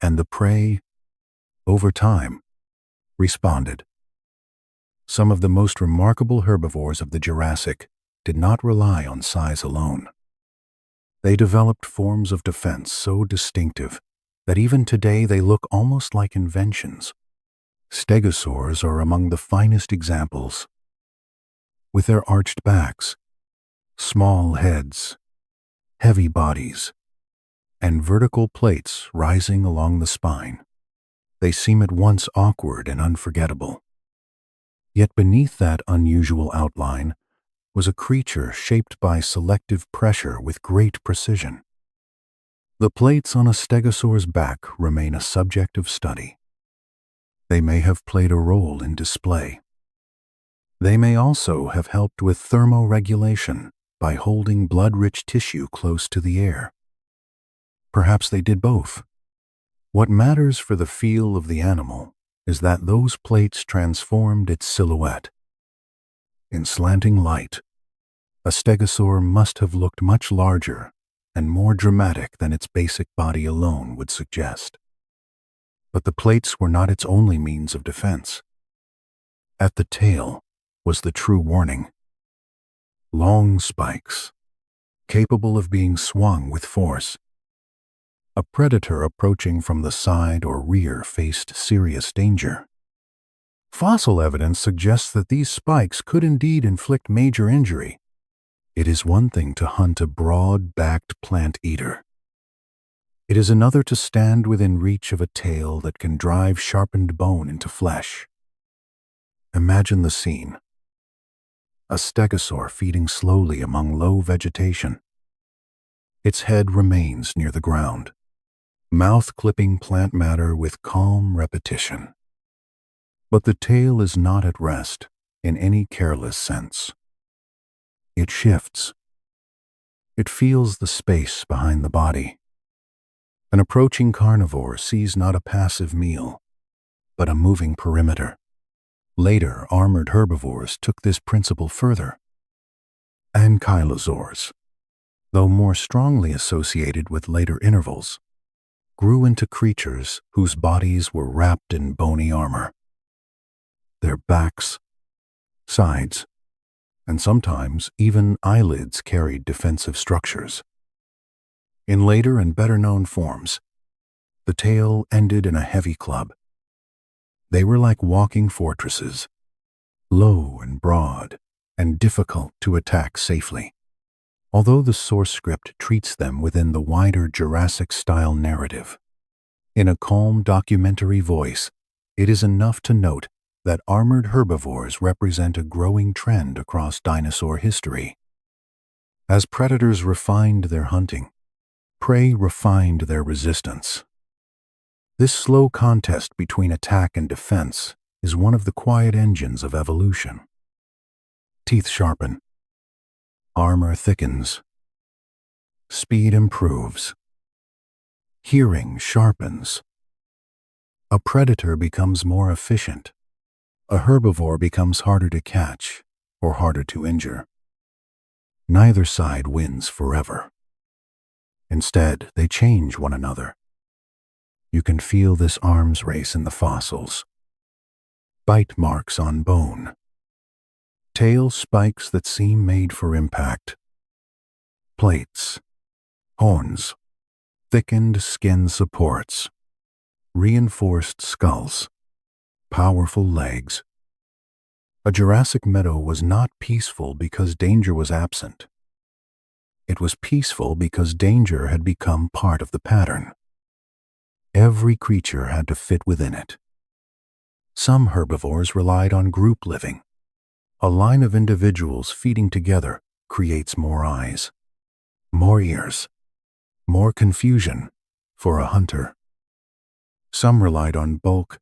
And the prey, over time, responded. Some of the most remarkable herbivores of the Jurassic did not rely on size alone. They developed forms of defense so distinctive that even today they look almost like inventions. Stegosaurs are among the finest examples. With their arched backs, small heads, heavy bodies, and vertical plates rising along the spine, they seem at once awkward and unforgettable. Yet beneath that unusual outline was a creature shaped by selective pressure with great precision. The plates on a stegosaur's back remain a subject of study. They may have played a role in display. They may also have helped with thermoregulation by holding blood-rich tissue close to the air. Perhaps they did both. What matters for the feel of the animal is that those plates transformed its silhouette. In slanting light, a stegosaur must have looked much larger and more dramatic than its basic body alone would suggest. But the plates were not its only means of defense. At the tail was the true warning. Long spikes, capable of being swung with force. A predator approaching from the side or rear faced serious danger. Fossil evidence suggests that these spikes could indeed inflict major injury. It is one thing to hunt a broad-backed plant eater. It is another to stand within reach of a tail that can drive sharpened bone into flesh. Imagine the scene. A stegosaur feeding slowly among low vegetation. Its head remains near the ground, mouth clipping plant matter with calm repetition. But the tail is not at rest in any careless sense. It shifts. It feels the space behind the body. An approaching carnivore sees not a passive meal, but a moving perimeter. Later, armored herbivores took this principle further. Ankylosaurs, though more strongly associated with later intervals, grew into creatures whose bodies were wrapped in bony armor. Their backs, sides, and sometimes even eyelids carried defensive structures. In later and better-known forms, the tail ended in a heavy club. They were like walking fortresses, low and broad, and difficult to attack safely. Although the source script treats them within the wider Jurassic-style narrative. In a calm documentary voice, it is enough to note that armored herbivores represent a growing trend across dinosaur history. As predators refined their hunting, prey refined their resistance. This slow contest between attack and defense is one of the quiet engines of evolution. Teeth sharpen. Armor thickens. Speed improves. Hearing sharpens. A predator becomes more efficient. A herbivore becomes harder to catch or harder to injure. Neither side wins forever. Instead, they change one another. You can feel this arms race in the fossils. Bite marks on bone. Tail spikes that seem made for impact. Plates. Horns. Thickened skin supports. Reinforced skulls. Powerful legs. A Jurassic meadow was not peaceful because danger was absent. It was peaceful because danger had become part of the pattern. Every creature had to fit within it. Some herbivores relied on group living. A line of individuals feeding together creates more eyes, more ears, more confusion for a hunter. Some relied on bulk,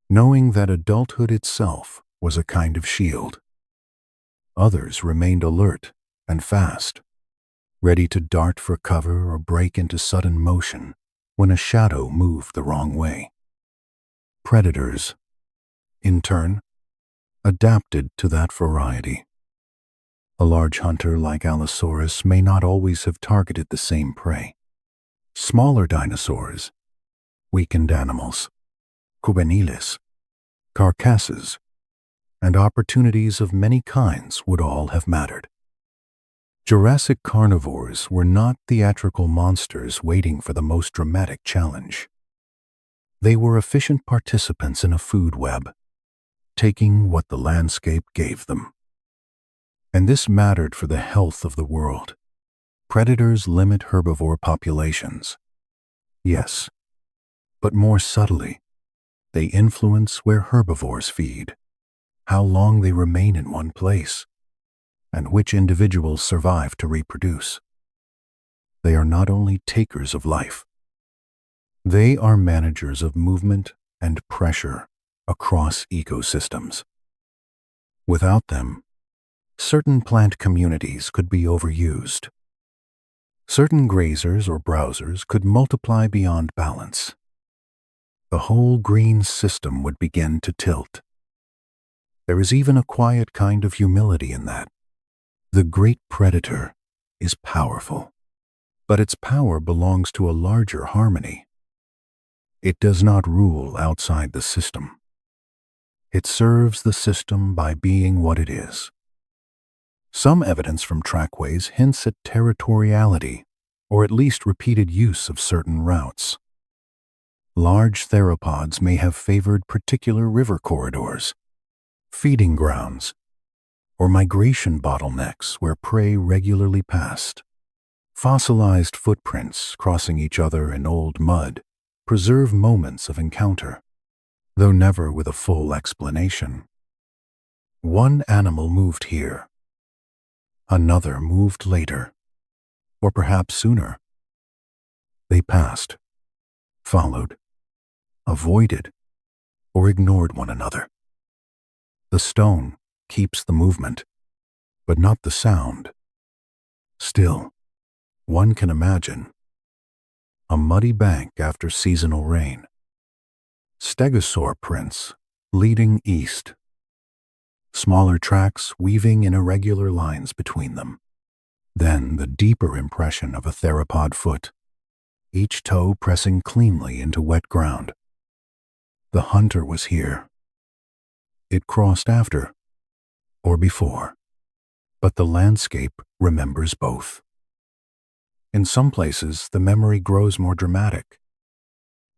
knowing that adulthood itself was a kind of shield. Others remained alert and fast, ready to dart for cover or break into sudden motion when a shadow moved the wrong way. Predators, in turn, adapted to that variety. A large hunter like Allosaurus may not always have targeted the same prey. Smaller dinosaurs, weakened animals, juveniles, carcasses, and opportunities of many kinds would all have mattered. Jurassic carnivores were not theatrical monsters waiting for the most dramatic challenge. They were efficient participants in a food web, taking what the landscape gave them. And this mattered for the health of the world. Predators limit herbivore populations. Yes, but more subtly, they influence where herbivores feed, how long they remain in one place, and which individuals survive to reproduce. They are not only takers of life, they are managers of movement and pressure across ecosystems. Without them, certain plant communities could be overused. Certain grazers or browsers could multiply beyond balance. the whole green system would begin to tilt. There is even a quiet kind of humility in that. The great predator is powerful, but its power belongs to a larger harmony. It does not rule outside the system. It serves the system by being what it is. Some evidence from trackways hints at territoriality, or at least repeated use of certain routes. Large theropods may have favored particular river corridors, feeding grounds, or migration bottlenecks where prey regularly passed. Fossilized footprints crossing each other in old mud preserve moments of encounter, though never with a full explanation. One animal moved here. Another moved later, or perhaps sooner. They passed, followed, avoided, or ignored one another. The stone keeps the movement, but not the sound. Still, one can imagine a muddy bank after seasonal rain, stegosaur prints leading east, smaller tracks weaving in irregular lines between them, then the deeper impression of a theropod foot, each toe pressing cleanly into wet ground. The hunter was here. It crossed after, or before, but the landscape remembers both. In some places, the memory grows more dramatic.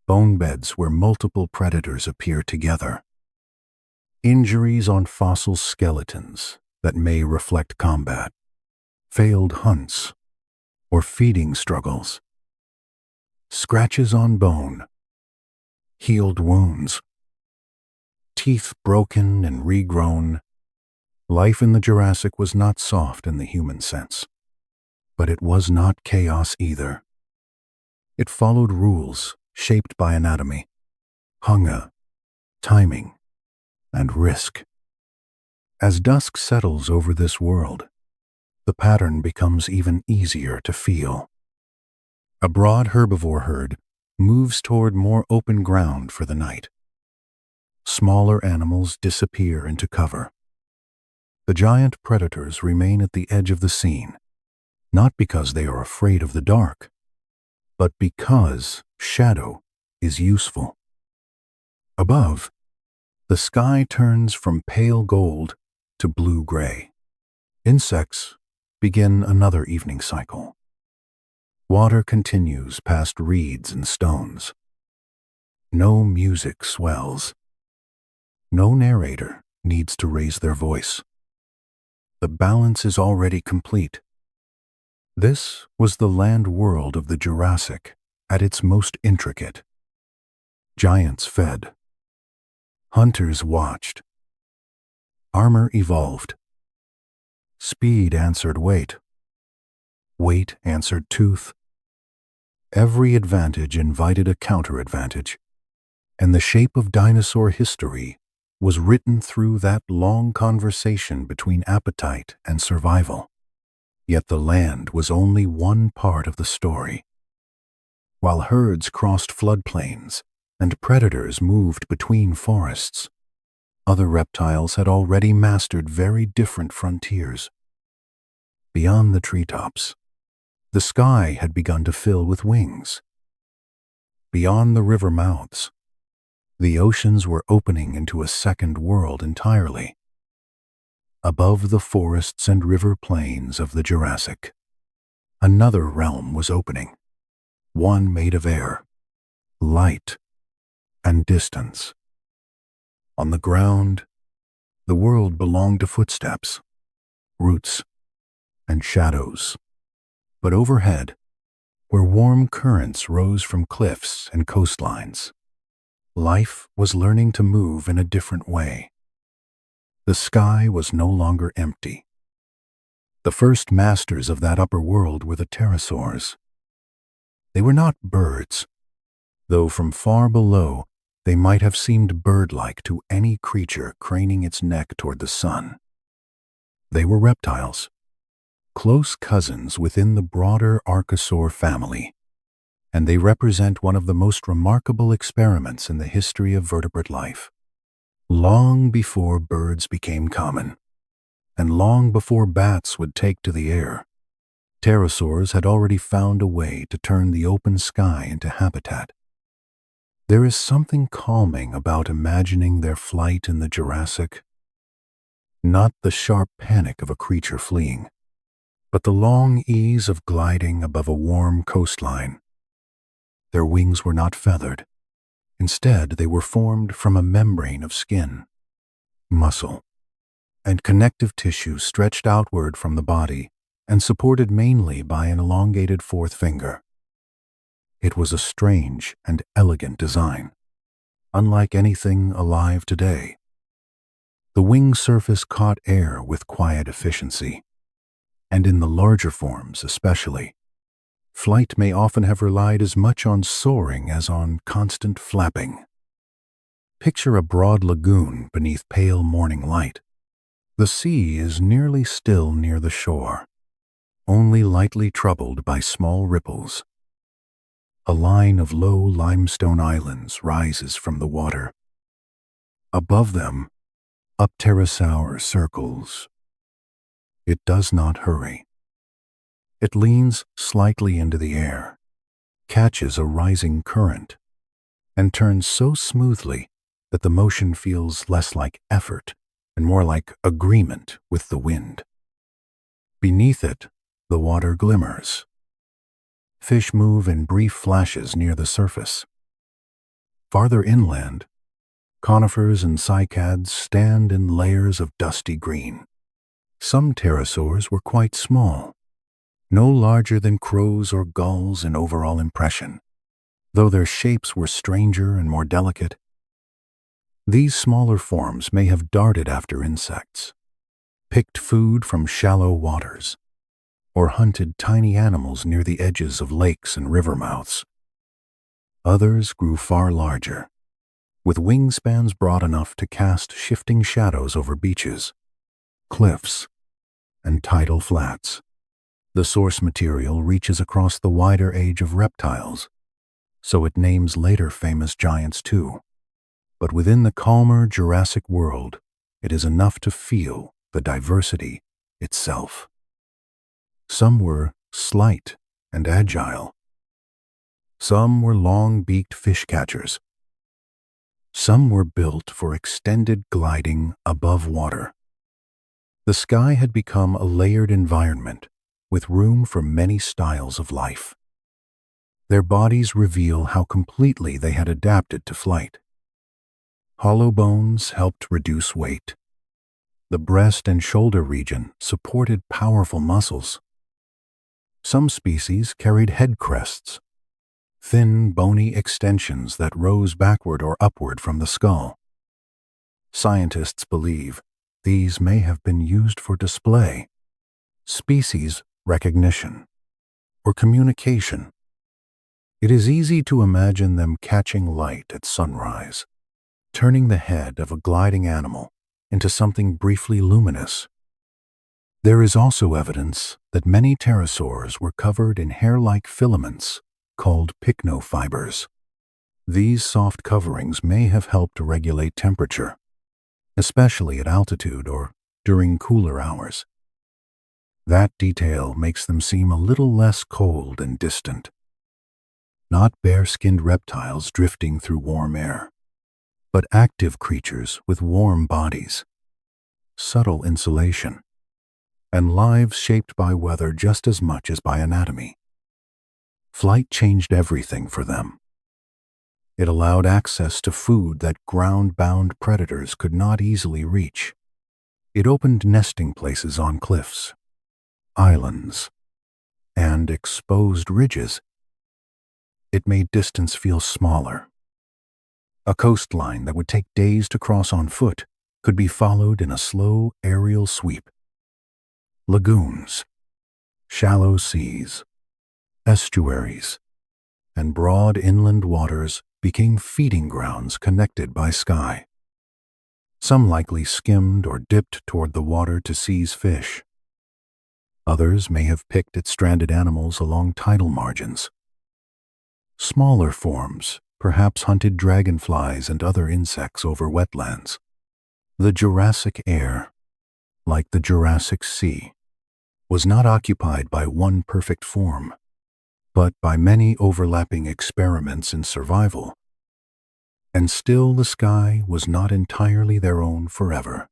Bone beds where multiple predators appear together. Injuries on fossil skeletons that may reflect combat. Failed hunts, or feeding struggles. Scratches on bone. Healed wounds. Teeth broken and regrown. Life in the Jurassic was not soft in the human sense, but it was not chaos either. It followed rules shaped by anatomy, hunger, timing, and risk. As dusk settles over this world, the pattern becomes even easier to feel. A broad herbivore herd moves toward more open ground for the night. Smaller animals disappear into cover. The giant predators remain at the edge of the scene, not because they are afraid of the dark, but because shadow is useful. Above, the sky turns from pale gold to blue-gray. Insects begin another evening cycle. Water continues past reeds and stones. No music swells. No narrator needs to raise their voice. The balance is already complete. This was the land world of the Jurassic at its most intricate. Giants fed. Hunters watched. Armor evolved. Speed answered weight. Weight answered tooth. Every advantage invited a counter-advantage, and the shape of dinosaur history was written through that long conversation between appetite and survival. Yet the land was only one part of the story. While herds crossed floodplains and predators moved between forests, other reptiles had already mastered very different frontiers. Beyond the treetops, the sky had begun to fill with wings. Beyond the river mouths, the oceans were opening into a second world entirely. Above the forests and river plains of the Jurassic, another realm was opening, one made of air, light, and distance. On the ground, the world belonged to footsteps, roots, and shadows. But overhead, where warm currents rose from cliffs and coastlines, life was learning to move in a different way. The sky was no longer empty. The first masters of that upper world were the pterosaurs. They were not birds, though from far below they might have seemed bird-like to any creature craning its neck toward the sun. They were reptiles, close cousins within the broader archosaur family, and they represent one of the most remarkable experiments in the history of vertebrate life. Long before birds became common, and long before bats would take to the air, pterosaurs had already found a way to turn the open sky into habitat. There is something calming about imagining their flight in the Jurassic. Not the sharp panic of a creature fleeing, but the long ease of gliding above a warm coastline. Their wings were not feathered. Instead, they were formed from a membrane of skin, muscle, and connective tissue stretched outward from the body and supported mainly by an elongated fourth finger. It was a strange and elegant design, unlike anything alive today. The wing surface caught air with quiet efficiency, and in the larger forms especially, flight may often have relied as much on soaring as on constant flapping. Picture a broad lagoon beneath pale morning light. The sea is nearly still near the shore, only lightly troubled by small ripples. A line of low limestone islands rises from the water. Above them, a pterosaur circles. It does not hurry. It leans slightly into the air, catches a rising current, and turns so smoothly that the motion feels less like effort and more like agreement with the wind. Beneath it, the water glimmers. Fish move in brief flashes near the surface. Farther inland, conifers and cycads stand in layers of dusty green. Some pterosaurs were quite small, no larger than crows or gulls in overall impression, though their shapes were stranger and more delicate. These smaller forms may have darted after insects, picked food from shallow waters, or hunted tiny animals near the edges of lakes and river mouths. Others grew far larger, with wingspans broad enough to cast shifting shadows over beaches, cliffs, and tidal flats. The source material reaches across the wider age of reptiles, so it names later famous giants too. But within the calmer Jurassic world, it is enough to feel the diversity itself. Some were slight and agile. Some were long-beaked fish catchers. Some were built for extended gliding above water. The sky had become a layered environment with room for many styles of life. Their bodies reveal how completely they had adapted to flight. Hollow bones helped reduce weight. The breast and shoulder region supported powerful muscles. Some species carried head crests, thin, bony extensions that rose backward or upward from the skull. Scientists believe these may have been used for display, species recognition, or communication. It is easy to imagine them catching light at sunrise, turning the head of a gliding animal into something briefly luminous. There is also evidence that many pterosaurs were covered in hair-like filaments called pycnofibers. These soft coverings may have helped to regulate temperature, especially at altitude or during cooler hours. That detail makes them seem a little less cold and distant. Not bare-skinned reptiles drifting through warm air, but active creatures with warm bodies, subtle insulation, and lives shaped by weather just as much as by anatomy. Flight changed everything for them. It allowed access to food that ground-bound predators could not easily reach. It opened nesting places on cliffs, islands, and exposed ridges. It made distance feel smaller. A coastline that would take days to cross on foot could be followed in a slow aerial sweep. Lagoons, shallow seas, estuaries, and broad inland waters became feeding grounds connected by sky. Some likely skimmed or dipped toward the water to seize fish. Others may have picked at stranded animals along tidal margins. Smaller forms perhaps hunted dragonflies and other insects over wetlands. The Jurassic air, like the Jurassic Sea, was not occupied by one perfect form, but by many overlapping experiments in survival. And still the sky was not entirely their own forever.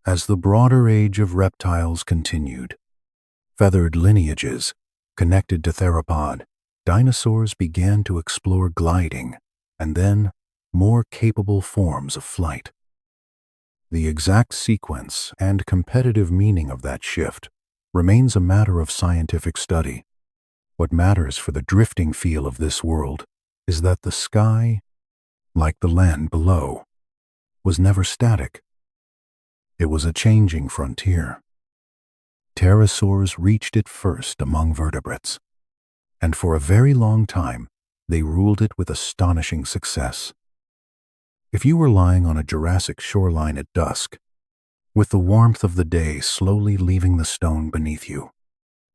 As the broader age of reptiles continued, feathered lineages connected to theropod, dinosaurs began to explore gliding and then more capable forms of flight. The exact sequence and competitive meaning of that shift remains a matter of scientific study. What matters for the drifting feel of this world is that the sky, like the land below, was never static. It was a changing frontier. Pterosaurs reached it first among vertebrates, and for a very long time they ruled it with astonishing success. If you were lying on a Jurassic shoreline at dusk, with the warmth of the day slowly leaving the stone beneath you,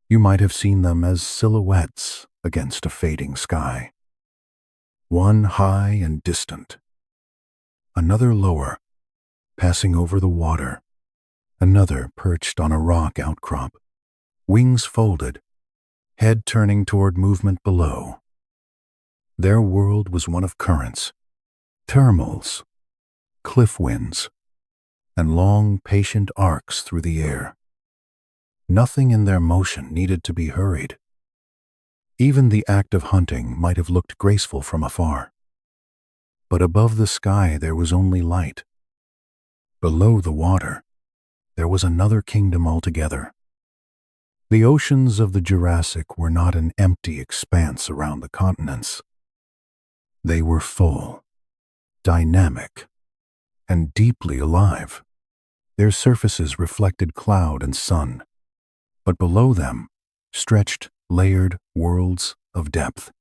you might have seen them as silhouettes against a fading sky. One high and distant, another lower, passing over the water, another perched on a rock outcrop, wings folded, head turning toward movement below. Their world was one of currents, thermals, cliff winds, and long, patient arcs through the air. Nothing in their motion needed to be hurried. Even the act of hunting might have looked graceful from afar. But above the sky there was only light. Below the water, there was another kingdom altogether. The oceans of the Jurassic were not an empty expanse around the continents. They were full, dynamic, and deeply alive. Their surfaces reflected cloud and sun, but below them stretched layered worlds of depth,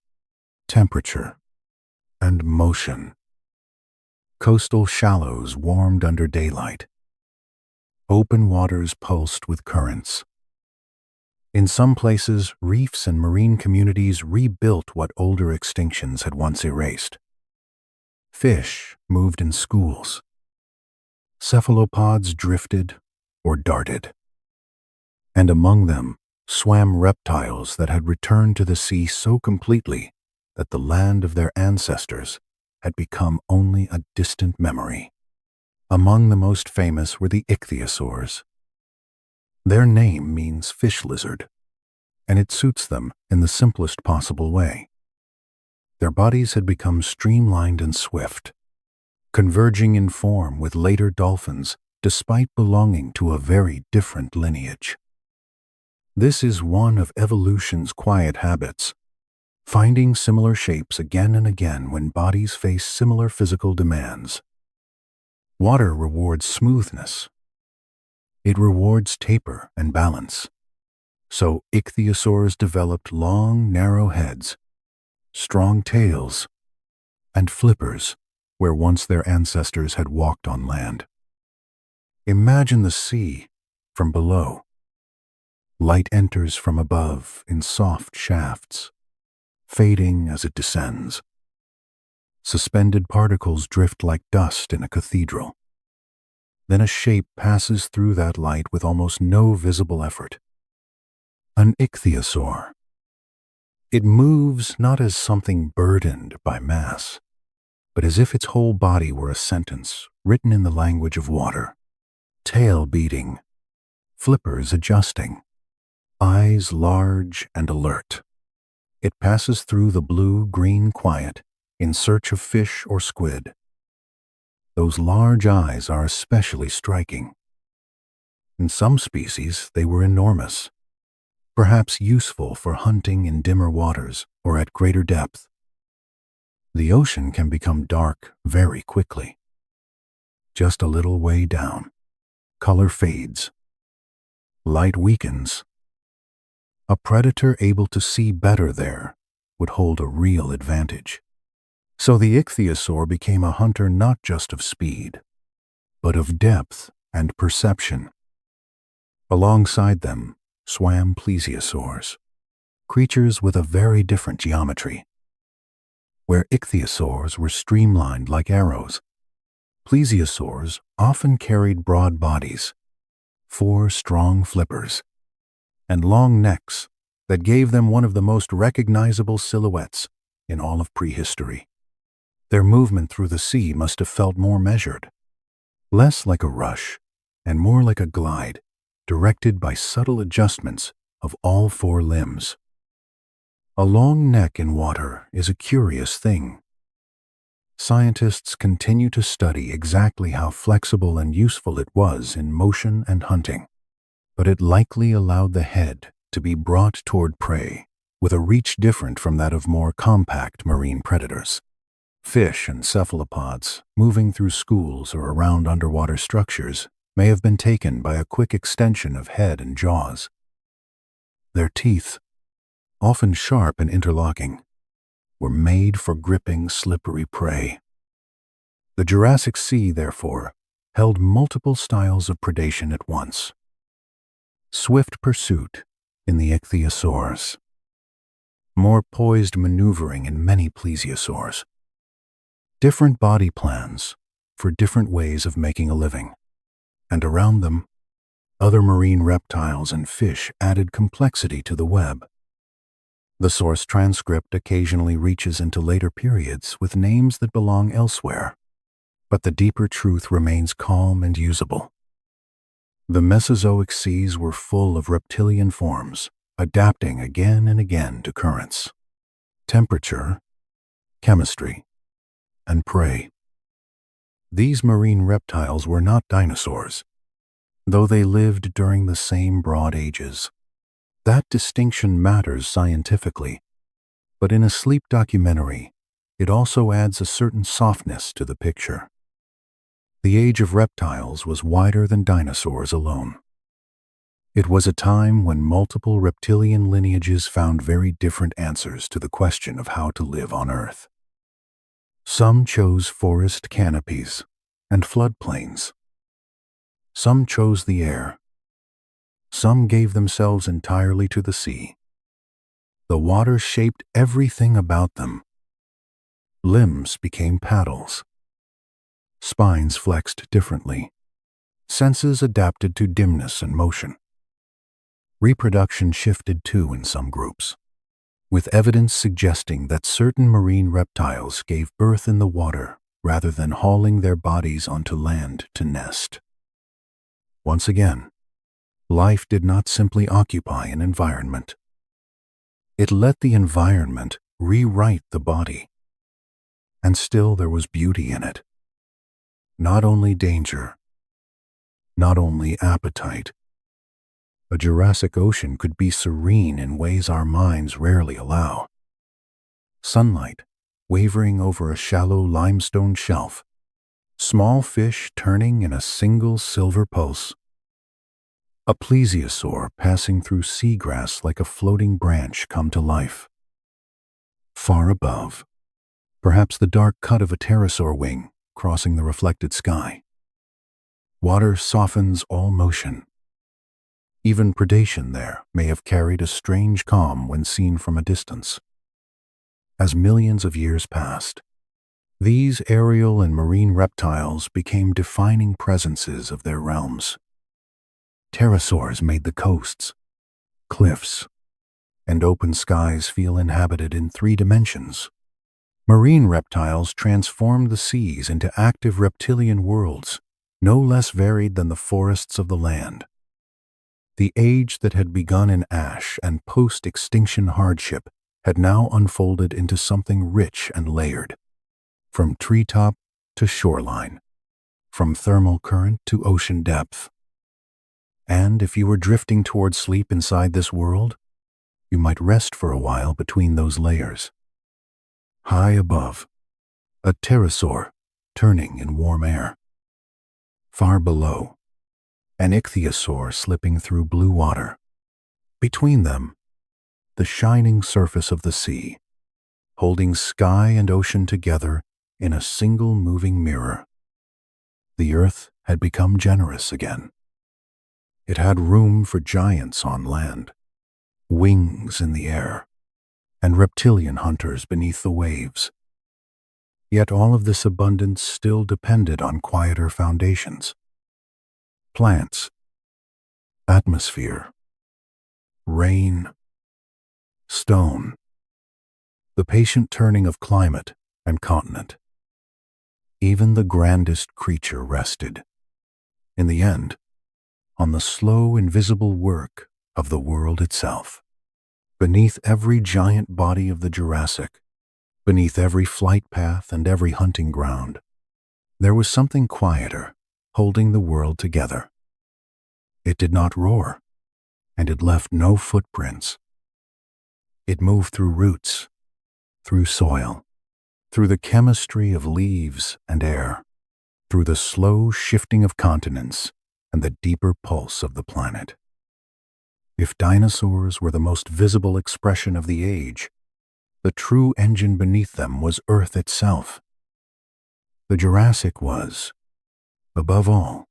temperature, and motion. Coastal shallows warmed under daylight. Open waters pulsed with currents. In some places, reefs and marine communities rebuilt what older extinctions had once erased. Fish moved in schools. Cephalopods drifted or darted. And among them swam reptiles that had returned to the sea so completely that the land of their ancestors had become only a distant memory. Among the most famous were the ichthyosaurs. Their name means fish lizard, and it suits them in the simplest possible way. Their bodies had become streamlined and swift, converging in form with later dolphins despite belonging to a very different lineage. This is one of evolution's quiet habits, finding similar shapes again and again when bodies face similar physical demands. Water rewards smoothness. It rewards taper and balance. So ichthyosaurs developed long, narrow heads, strong tails, and flippers where once their ancestors had walked on land. Imagine the sea from below. Light enters from above in soft shafts, fading as it descends. Suspended particles drift like dust in a cathedral. Then a shape passes through that light with almost no visible effort. An ichthyosaur. It moves not as something burdened by mass, but as if its whole body were a sentence written in the language of water. Tail beating, flippers adjusting, eyes large and alert. It passes through the blue-green quiet in search of fish or squid. Those large eyes are especially striking. In some species, they were enormous, perhaps useful for hunting in dimmer waters or at greater depth. The ocean can become dark very quickly. Just a little way down, color fades. Light weakens. A predator able to see better there would hold a real advantage. So the ichthyosaur became a hunter not just of speed, but of depth and perception. Alongside them swam plesiosaurs, creatures with a very different geometry. where ichthyosaurs were streamlined like arrows. Plesiosaurs often carried broad bodies, 4 strong flippers, and long necks that gave them one of the most recognizable silhouettes in all of prehistory. Their movement through the sea must have felt more measured, less like a rush and more like a glide, directed by subtle adjustments of all 4 limbs. A long neck in water is a curious thing. Scientists continue to study exactly how flexible and useful it was in motion and hunting, but it likely allowed the head to be brought toward prey with a reach different from that of more compact marine predators. Fish and cephalopods moving through schools or around underwater structures may have been taken by a quick extension of head and jaws. Their teeth, often sharp and interlocking, were made for gripping slippery prey. The Jurassic Sea, therefore, held multiple styles of predation at once. Swift pursuit in the ichthyosaurs, more poised maneuvering in many plesiosaurs, different body plans for different ways of making a living, and around them, other marine reptiles and fish added complexity to the web. The source transcript occasionally reaches into later periods with names that belong elsewhere, but the deeper truth remains calm and usable. The Mesozoic seas were full of reptilian forms, adapting again and again to currents, temperature, chemistry, and prey. These marine reptiles were not dinosaurs, though they lived during the same broad ages. That distinction matters scientifically, but in a sleep documentary, it also adds a certain softness to the picture. The age of reptiles was wider than dinosaurs alone. It was a time when multiple reptilian lineages found very different answers to the question of how to live on Earth. Some chose forest canopies and floodplains. Some chose the air. Some gave themselves entirely to the sea. The water shaped everything about them. Limbs became paddles. Spines flexed differently. Senses adapted to dimness and motion. Reproduction shifted too in some groups, with evidence suggesting that certain marine reptiles gave birth in the water rather than hauling their bodies onto land to nest. Once again, life did not simply occupy an environment. It let the environment rewrite the body. And still there was beauty in it. Not only danger, not only appetite. A Jurassic Ocean could be serene in ways our minds rarely allow. Sunlight wavering over a shallow limestone shelf, small fish turning in a single silver pulse, a plesiosaur passing through seagrass like a floating branch come to life. Far above, perhaps the dark cut of a pterosaur wing crossing the reflected sky. Water softens all motion. Even predation there may have carried a strange calm when seen from a distance. As millions of years passed, these aerial and marine reptiles became defining presences of their realms. Pterosaurs made the coasts, cliffs, and open skies feel inhabited in 3 dimensions. Marine reptiles transformed the seas into active reptilian worlds, no less varied than the forests of the land. The age that had begun in ash and post-extinction hardship had now unfolded into something rich and layered, from treetop to shoreline, from thermal current to ocean depth. And if you were drifting toward sleep inside this world, you might rest for a while between those layers. High above, a pterosaur turning in warm air. Far below, an ichthyosaur slipping through blue water. Between them, the shining surface of the sea, holding sky and ocean together in a single moving mirror. The earth had become generous again. It had room for giants on land, wings in the air, and reptilian hunters beneath the waves. Yet all of this abundance still depended on quieter foundations. Plants, atmosphere, rain, stone, the patient turning of climate and continent. Even the grandest creature rested, in the end, on the slow, invisible work of the world itself. Beneath every giant body of the Jurassic, beneath every flight path and every hunting ground, there was something quieter, holding the world together. It did not roar, and it left no footprints. It moved through roots, through soil, through the chemistry of leaves and air, through the slow shifting of continents and the deeper pulse of the planet. If dinosaurs were the most visible expression of the age, the true engine beneath them was Earth itself. The Jurassic was, above all,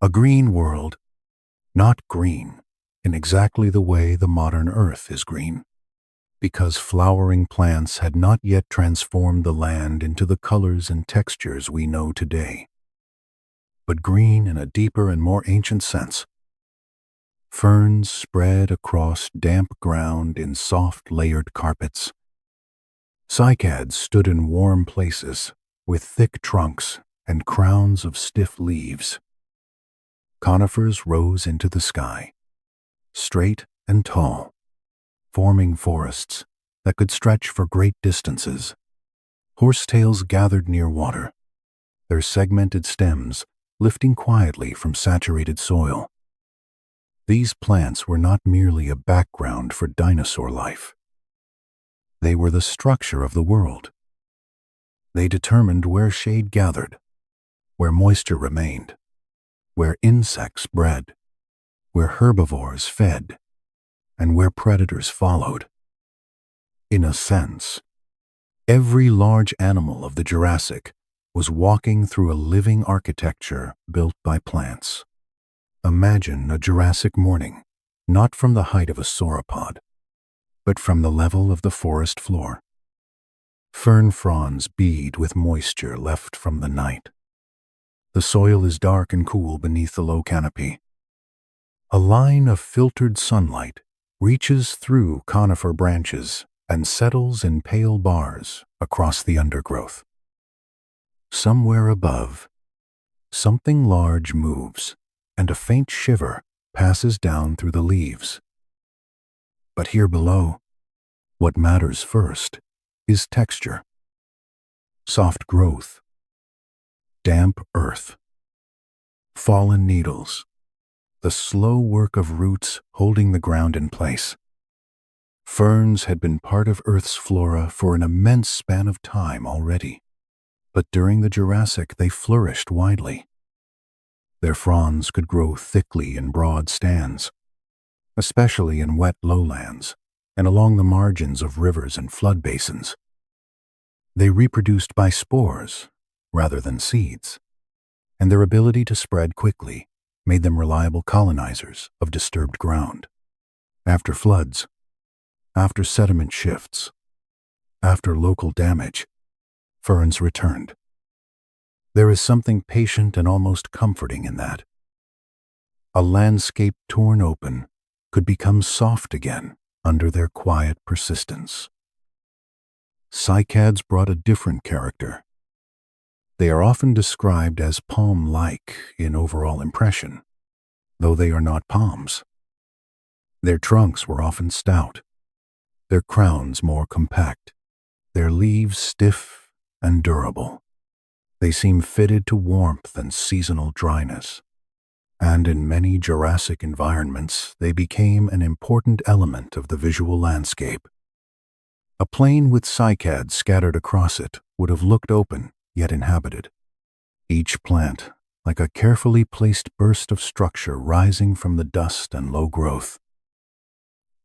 a green world, not green in exactly the way the modern Earth is green, because flowering plants had not yet transformed the land into the colors and textures we know today, but green in a deeper and more ancient sense. Ferns spread across damp ground in soft layered carpets. Cycads stood in warm places with thick trunks and crowns of stiff leaves. Conifers rose into the sky, straight and tall, forming forests that could stretch for great distances. Horsetails gathered near water, their segmented stems lifting quietly from saturated soil. These plants were not merely a background for dinosaur life. They were the structure of the world. They determined where shade gathered, where moisture remained, where insects bred, where herbivores fed, and where predators followed. In a sense, every large animal of the Jurassic was walking through a living architecture built by plants. Imagine a Jurassic morning, not from the height of a sauropod, but from the level of the forest floor. Fern fronds bead with moisture left from the night. The soil is dark and cool beneath the low canopy. A line of filtered sunlight reaches through conifer branches and settles in pale bars across the undergrowth. Somewhere above, something large moves, and a faint shiver passes down through the leaves. But here below, what matters first is texture. Soft growth, damp earth, fallen needles, the slow work of roots holding the ground in place. Ferns had been part of Earth's flora for an immense span of time already, but during the Jurassic they flourished widely. Their fronds could grow thickly in broad stands, especially in wet lowlands and along the margins of rivers and flood basins. They reproduced by spores rather than seeds, and their ability to spread quickly made them reliable colonizers of disturbed ground. After floods, after sediment shifts, after local damage, ferns returned. There is something patient and almost comforting in that. A landscape torn open could become soft again under their quiet persistence. Cycads brought a different character. They are often described as palm-like in overall impression, though they are not palms. Their trunks were often stout, their crowns more compact, their leaves stiff and durable. They seem fitted to warmth and seasonal dryness, and in many Jurassic environments they became an important element of the visual landscape. A plain with cycads scattered across it would have looked open yet inhabited, each plant like a carefully placed burst of structure rising from the dust and low growth.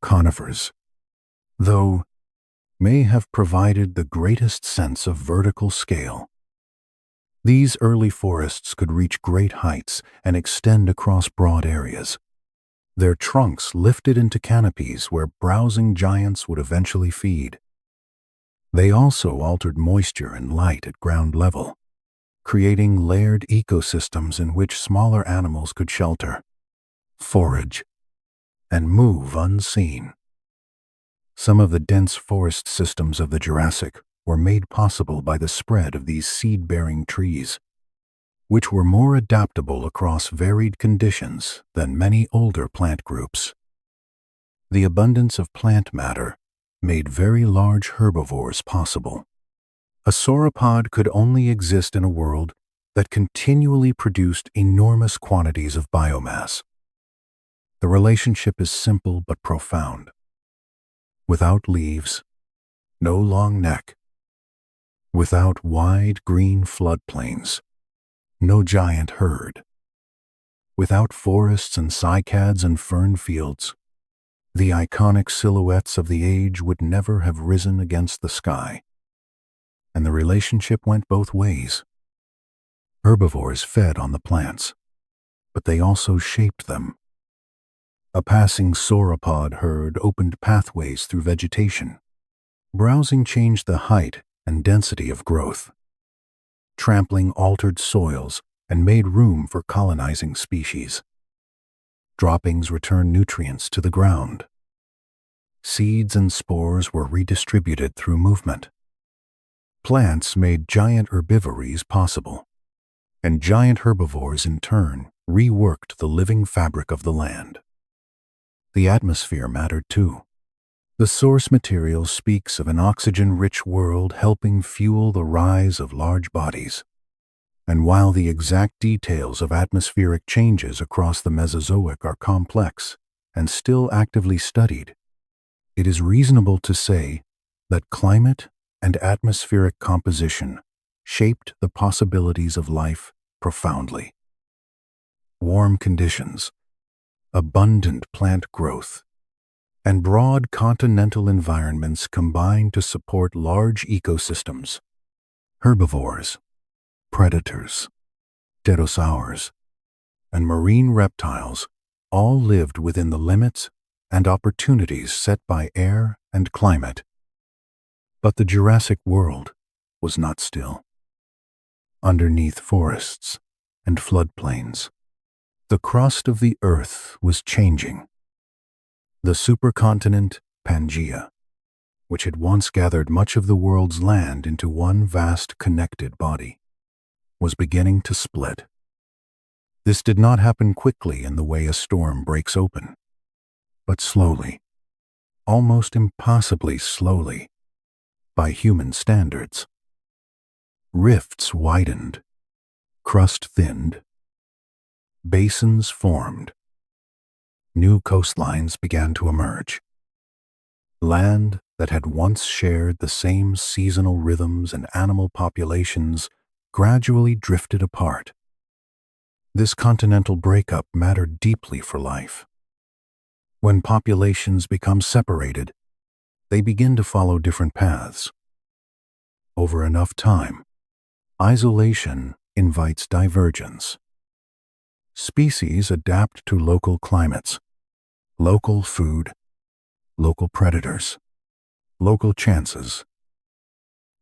Conifers, though, may have provided the greatest sense of vertical scale. These early forests could reach great heights and extend across broad areas. Their trunks lifted into canopies where browsing giants would eventually feed. They also altered moisture and light at ground level, creating layered ecosystems in which smaller animals could shelter, forage, and move unseen. Some of the dense forest systems of the Jurassic were made possible by the spread of these seed-bearing trees, which were more adaptable across varied conditions than many older plant groups. The abundance of plant matter made very large herbivores possible. A sauropod could only exist in a world that continually produced enormous quantities of biomass. The relationship is simple but profound. Without leaves, no long neck. Without wide green floodplains, no giant herd. Without forests and cycads and fern fields, the iconic silhouettes of the age would never have risen against the sky. And the relationship went both ways. Herbivores fed on the plants, but they also shaped them. A passing sauropod herd opened pathways through vegetation. Browsing changed the height and density of growth. Trampling altered soils and made room for colonizing species. Droppings returned nutrients to the ground. Seeds and spores were redistributed through movement. Plants made giant herbivories possible, and giant herbivores in turn reworked the living fabric of the land. The atmosphere mattered too. The source material speaks of an oxygen-rich world helping fuel the rise of large bodies. And while the exact details of atmospheric changes across the Mesozoic are complex and still actively studied, it is reasonable to say that climate and atmospheric composition shaped the possibilities of life profoundly. Warm conditions, abundant plant growth, and broad continental environments combine to support large ecosystems. Herbivores, predators, pterosaurs, and marine reptiles all lived within the limits and opportunities set by air and climate. But the Jurassic world was not still. Underneath forests and floodplains, the crust of the earth was changing. The supercontinent Pangaea, which had once gathered much of the world's land into one vast connected body, was beginning to split. This did not happen quickly in the way a storm breaks open, but slowly, almost impossibly slowly, by human standards. Rifts widened, crust thinned, basins formed. New coastlines began to emerge. Land that had once shared the same seasonal rhythms and animal populations gradually drifted apart. This continental breakup mattered deeply for life. When populations become separated, they begin to follow different paths. Over enough time, isolation invites divergence. Species adapt to local climates, local food, local predators, local chances.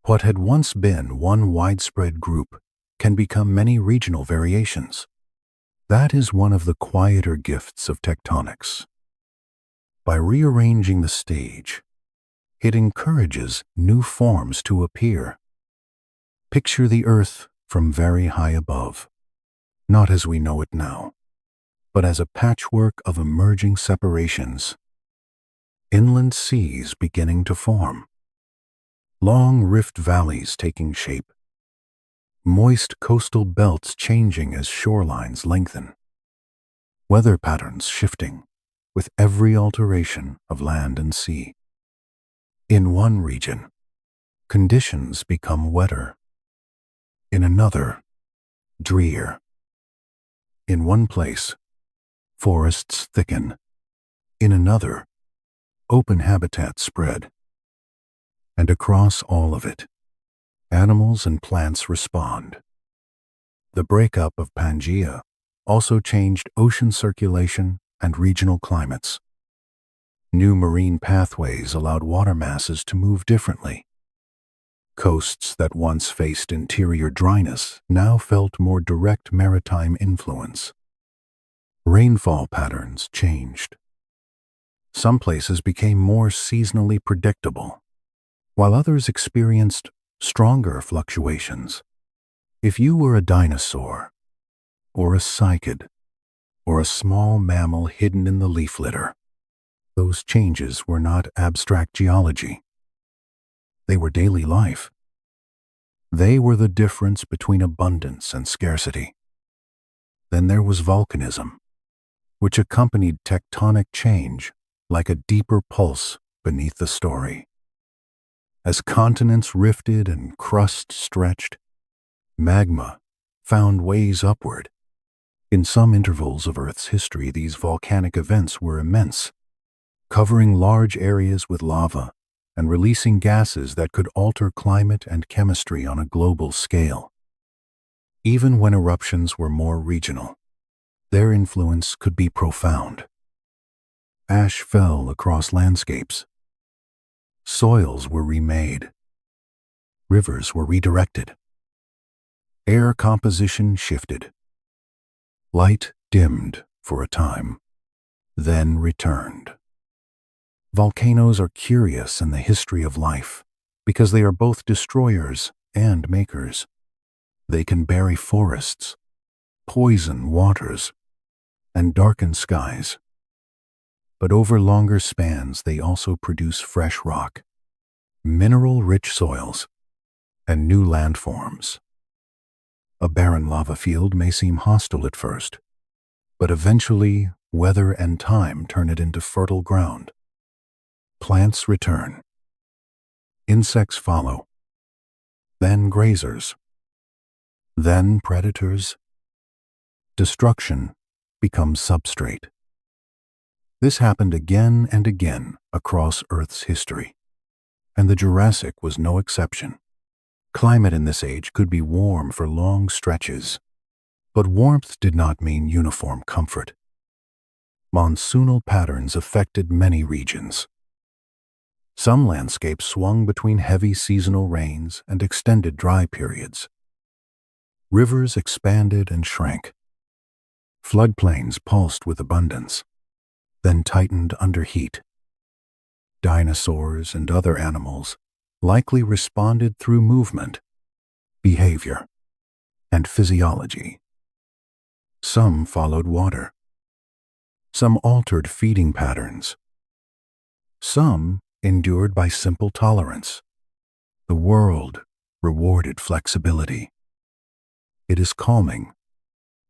What had once been one widespread group can become many regional variations. That is one of the quieter gifts of tectonics. By rearranging the stage, it encourages new forms to appear. Picture the Earth from very high above, not as we know it now, but as a patchwork of emerging separations. Inland seas beginning to form, long rift valleys taking shape, moist coastal belts changing as shorelines lengthen, weather patterns shifting with every alteration of land and sea. In one region, conditions become wetter. In another, drear. In one place, forests thicken. In another, open habitats spread. And across all of it, animals and plants respond. The breakup of Pangaea also changed ocean circulation and regional climates. New marine pathways allowed water masses to move differently. Coasts that once faced interior dryness now felt more direct maritime influence. Rainfall patterns changed. Some places became more seasonally predictable, while others experienced stronger fluctuations. If you were a dinosaur, or a cycad, or a small mammal hidden in the leaf litter, those changes were not abstract geology. They were daily life. They were the difference between abundance and scarcity. Then there was volcanism, which accompanied tectonic change like a deeper pulse beneath the story. As continents rifted and crust stretched, magma found ways upward. In some intervals of Earth's history, these volcanic events were immense, covering large areas with lava and releasing gases that could alter climate and chemistry on a global scale. Even when eruptions were more regional, their influence could be profound. Ash fell across landscapes. Soils were remade. Rivers were redirected. Air composition shifted. Light dimmed for a time, then returned. Volcanoes are curious in the history of life because they are both destroyers and makers. They can bury forests, poison waters, and darken skies. But over longer spans, they also produce fresh rock, mineral-rich soils, and new landforms. A barren lava field may seem hostile at first, but eventually weather and time turn it into fertile ground. Plants return. Insects follow. Then grazers. Then predators. Destruction becomes substrate. This happened again and again across Earth's history, and the Jurassic was no exception. Climate in this age could be warm for long stretches, but warmth did not mean uniform comfort. Monsoonal patterns affected many regions. Some landscapes swung between heavy seasonal rains and extended dry periods. Rivers expanded and shrank. Floodplains pulsed with abundance, then tightened under heat. Dinosaurs and other animals likely responded through movement, behavior, and physiology. Some followed water. Some altered feeding patterns. Some endured by simple tolerance. The world rewarded flexibility. It is calming,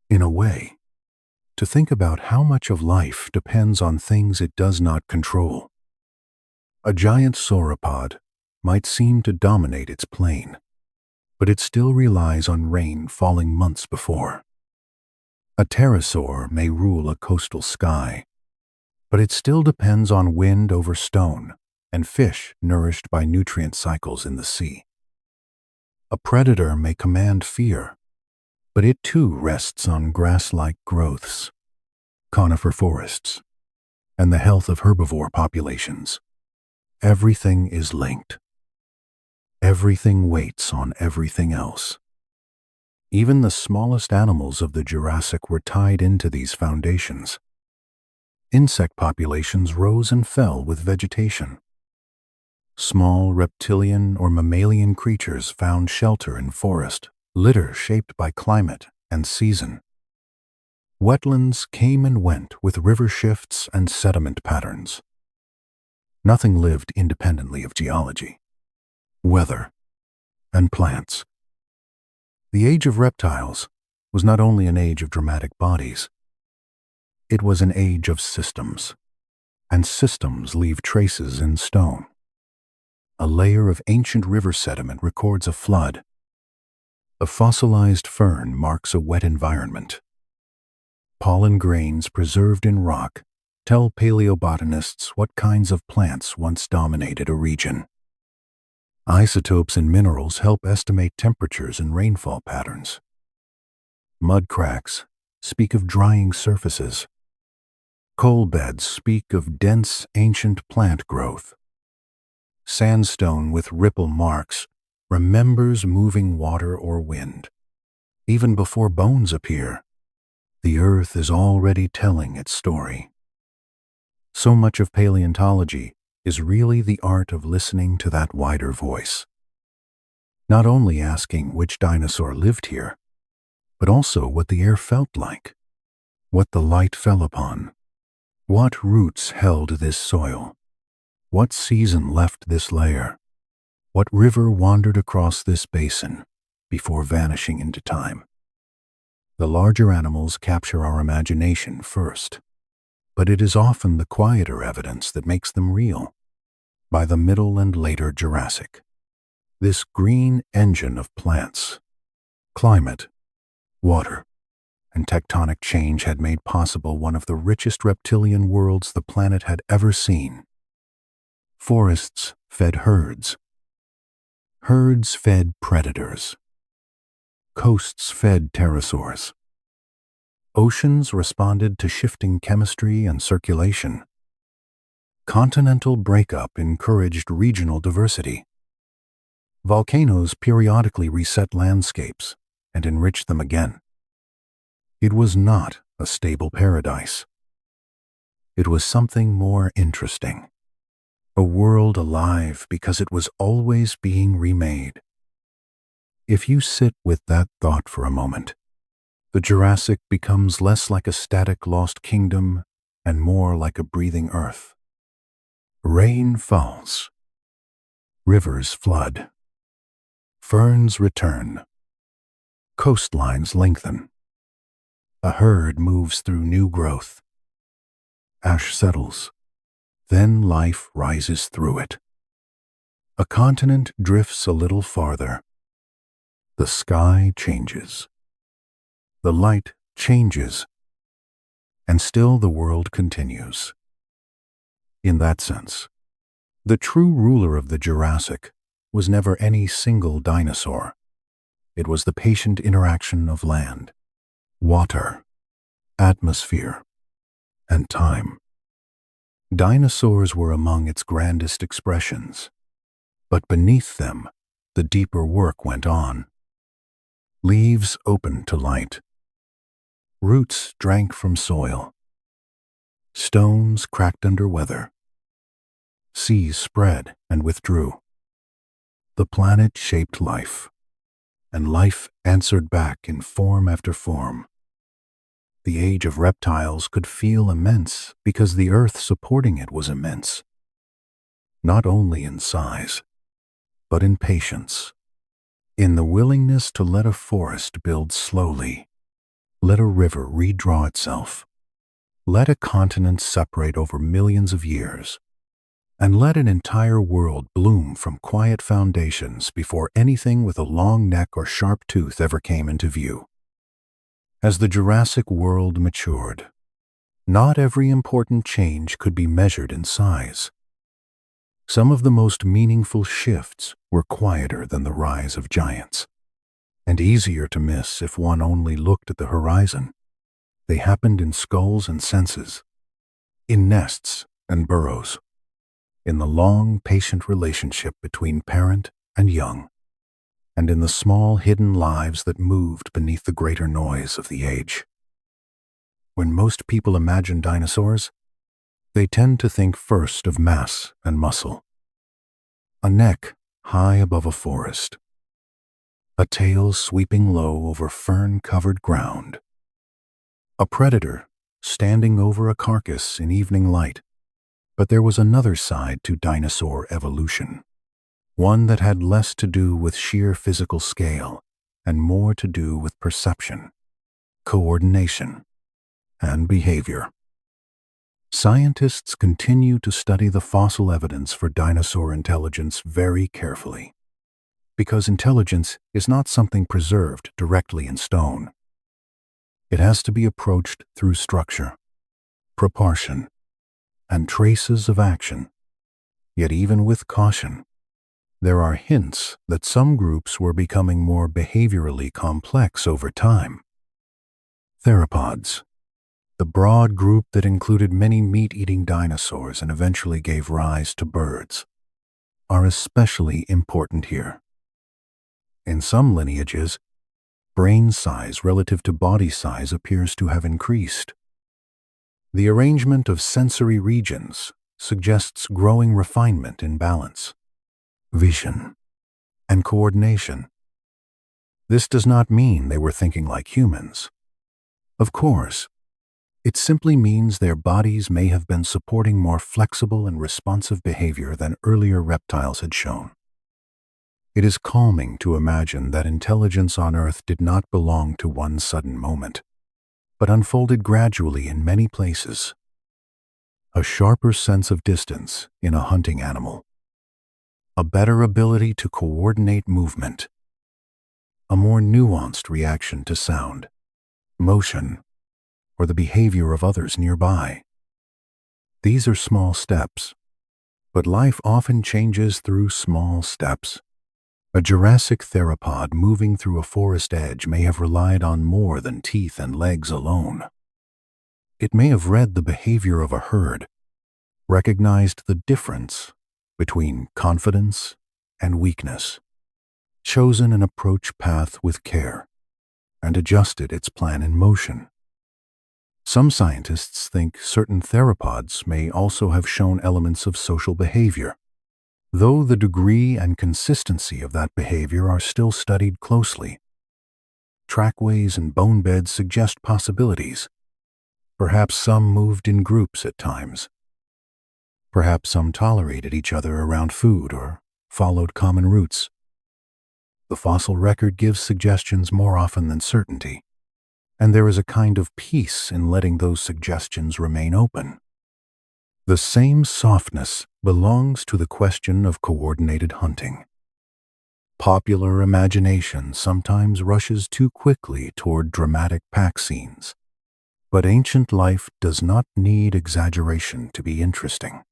in a way, to think about how much of life depends on things it does not control. A giant sauropod might seem to dominate its plane, but it still relies on rain falling months before. A pterosaur may rule a coastal sky, but it still depends on wind over stone and fish nourished by nutrient cycles in the sea. A predator may command fear, but it too rests on grass-like growths, conifer forests, and the health of herbivore populations. Everything is linked. Everything waits on everything else. Even the smallest animals of the Jurassic were tied into these foundations. Insect populations rose and fell with vegetation. Small reptilian or mammalian creatures found shelter in forest, litter shaped by climate and season. Wetlands came and went with river shifts and sediment patterns. Nothing lived independently of geology, weather, and plants. The age of reptiles was not only an age of dramatic bodies. It was an age of systems, and systems leave traces in stone. A layer of ancient river sediment records a flood. A fossilized fern marks a wet environment. Pollen grains preserved in rock tell paleobotanists what kinds of plants once dominated a region. Isotopes in minerals help estimate temperatures and rainfall patterns. Mud cracks speak of drying surfaces. Coal beds speak of dense ancient plant growth. Sandstone with ripple marks remembers moving water or wind. Even before bones appear, the earth is already telling its story. So much of paleontology is really the art of listening to that wider voice. Not only asking which dinosaur lived here, but also what the air felt like, what the light fell upon, what roots held this soil, what season left this layer, what river wandered across this basin before vanishing into time. The larger animals capture our imagination first, but it is often the quieter evidence that makes them real. By the Middle and later Jurassic, this green engine of plants, climate, water, and tectonic change had made possible one of the richest reptilian worlds the planet had ever seen. Forests fed herds. Herds fed predators. Coasts fed pterosaurs. Oceans responded to shifting chemistry and circulation. Continental breakup encouraged regional diversity. Volcanoes periodically reset landscapes and enriched them again. It was not a stable paradise. It was something more interesting. A world alive because it was always being remade. If you sit with that thought for a moment, the Jurassic becomes less like a static lost kingdom and more like a breathing earth. Rain falls. Rivers flood. Ferns return. Coastlines lengthen. A herd moves through new growth. Ash settles. Then life rises through it. A continent drifts a little farther. The sky changes. The light changes. And still the world continues. In that sense, the true ruler of the Jurassic was never any single dinosaur. It was the patient interaction of land, water, atmosphere, and time. Dinosaurs were among its grandest expressions, but beneath them, the deeper work went on. Leaves opened to light. Roots drank from soil. Stones cracked under weather. Seas spread and withdrew. The planet shaped life, and life answered back in form after form. The age of reptiles could feel immense because the earth supporting it was immense, not only in size, but in patience, in the willingness to let a forest build slowly, let a river redraw itself, let a continent separate over millions of years, and let an entire world bloom from quiet foundations before anything with a long neck or sharp tooth ever came into view. As the Jurassic world matured, not every important change could be measured in size. Some of the most meaningful shifts were quieter than the rise of giants, and easier to miss if one only looked at the horizon. They happened in skulls and senses, in nests and burrows, in the long, patient relationship between parent and young, and in the small, hidden lives that moved beneath the greater noise of the age. When most people imagine dinosaurs, they tend to think first of mass and muscle. A neck high above a forest. A tail sweeping low over fern-covered ground. A predator standing over a carcass in evening light. But there was another side to dinosaur evolution, one that had less to do with sheer physical scale and more to do with perception, coordination, and behavior. Scientists continue to study the fossil evidence for dinosaur intelligence very carefully, because intelligence is not something preserved directly in stone. It has to be approached through structure, proportion, and traces of action. Yet even with caution, there are hints that some groups were becoming more behaviorally complex over time. Theropods, the broad group that included many meat-eating dinosaurs and eventually gave rise to birds, are especially important here. In some lineages, brain size relative to body size appears to have increased. The arrangement of sensory regions suggests growing refinement in balance, vision, and coordination. This does not mean they were thinking like humans. Of course, it simply means their bodies may have been supporting more flexible and responsive behavior than earlier reptiles had shown. It is calming to imagine that intelligence on Earth did not belong to one sudden moment, but unfolded gradually in many places. A sharper sense of distance in a hunting animal, a better ability to coordinate movement, a more nuanced reaction to sound, motion, or the behavior of others nearby. These are small steps, but life often changes through small steps. A Jurassic theropod moving through a forest edge may have relied on more than teeth and legs alone. It may have read the behavior of a herd, recognized the difference between confidence and weakness, chosen an approach path with care, and adjusted its plan in motion. Some scientists think certain theropods may also have shown elements of social behavior, though the degree and consistency of that behavior are still studied closely. Trackways and bone beds suggest possibilities. Perhaps some moved in groups at times. Perhaps some tolerated each other around food or followed common routes. The fossil record gives suggestions more often than certainty, and there is a kind of peace in letting those suggestions remain open. The same softness belongs to the question of coordinated hunting. Popular imagination sometimes rushes too quickly toward dramatic pack scenes, but ancient life does not need exaggeration to be interesting.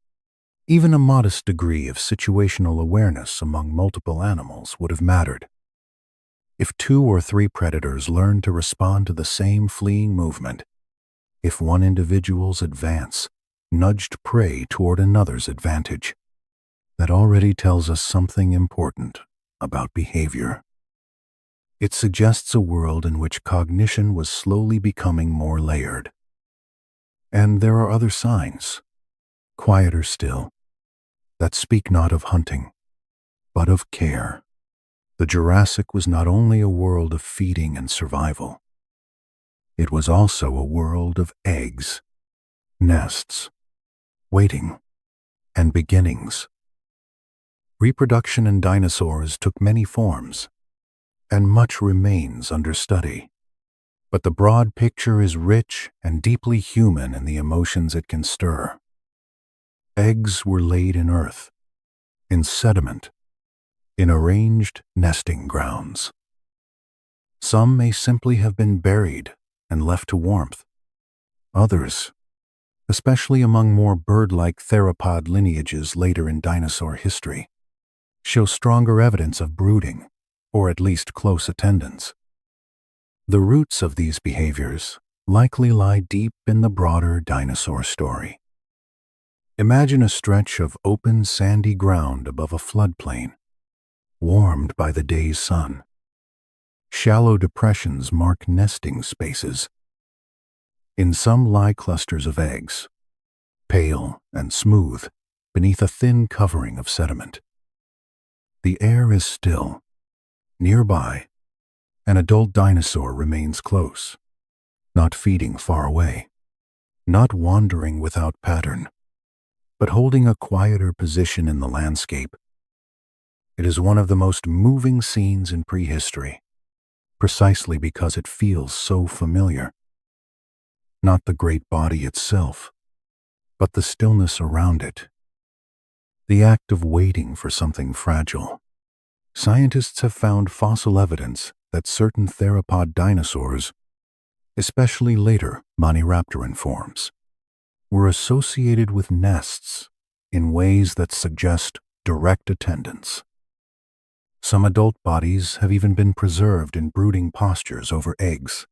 Even a modest degree of situational awareness among multiple animals would have mattered. If 2 or 3 predators learned to respond to the same fleeing movement, if one individual's advance nudged prey toward another's advantage, that already tells us something important about behavior. It suggests a world in which cognition was slowly becoming more layered. And there are other signs, quieter still, that speak not of hunting, but of care. The Jurassic was not only a world of feeding and survival, it was also a world of eggs, nests, waiting, and beginnings. Reproduction in dinosaurs took many forms, and much remains under study. But the broad picture is rich and deeply human in the emotions it can stir. Eggs were laid in earth, in sediment, in arranged nesting grounds. Some may simply have been buried and left to warmth. Others, especially among more bird-like theropod lineages later in dinosaur history, show stronger evidence of brooding, or at least close attendance. The roots of these behaviors likely lie deep in the broader dinosaur story. Imagine a stretch of open sandy ground above a floodplain, warmed by the day's sun. Shallow depressions mark nesting spaces. In some lie clusters of eggs, pale and smooth, beneath a thin covering of sediment. The air is still. Nearby, an adult dinosaur remains close, not feeding far away, not wandering without pattern, but holding a quieter position in the landscape. It is one of the most moving scenes in prehistory, precisely because it feels so familiar. Not the great body itself, but the stillness around it. The act of waiting for something fragile. Scientists have found fossil evidence that certain theropod dinosaurs, especially later maniraptoran forms, were associated with nests in ways that suggest direct attendance. Some adult bodies have even been preserved in brooding postures over eggs.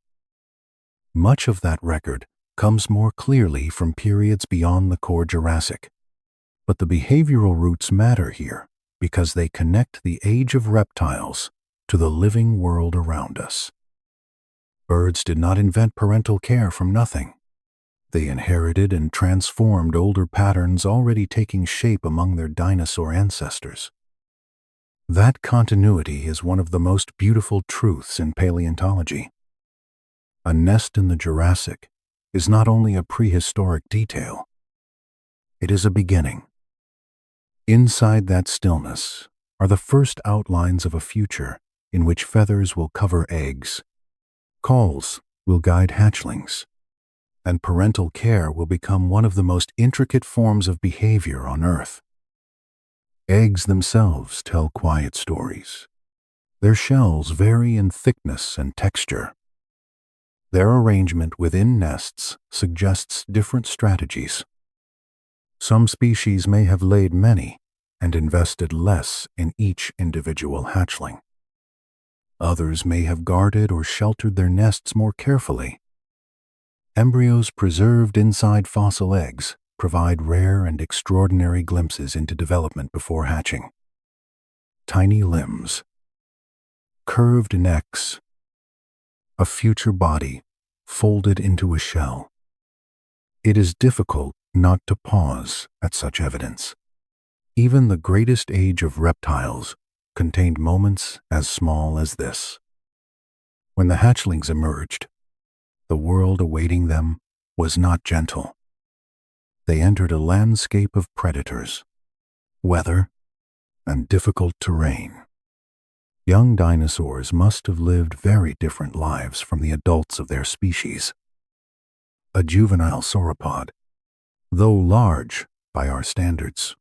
Much of that record comes more clearly from periods beyond the core Jurassic, but the behavioral roots matter here because they connect the age of reptiles to the living world around us. Birds did not invent parental care from nothing. They inherited and transformed older patterns already taking shape among their dinosaur ancestors. That continuity is one of the most beautiful truths in paleontology. A nest in the Jurassic is not only a prehistoric detail, it is a beginning. Inside that stillness are the first outlines of a future in which feathers will cover eggs, calls will guide hatchlings, and parental care will become one of the most intricate forms of behavior on Earth. Eggs themselves tell quiet stories. Their shells vary in thickness and texture. Their arrangement within nests suggests different strategies. Some species may have laid many and invested less in each individual hatchling. Others may have guarded or sheltered their nests more carefully. Embryos preserved inside fossil eggs provide rare and extraordinary glimpses into development before hatching. Tiny limbs, curved necks, a future body folded into a shell. It is difficult not to pause at such evidence. Even the greatest age of reptiles contained moments as small as this. When the hatchlings emerged, the world awaiting them was not gentle. They entered a landscape of predators, weather, and difficult terrain. Young dinosaurs must have lived very different lives from the adults of their species. A juvenile sauropod, though large by our standards,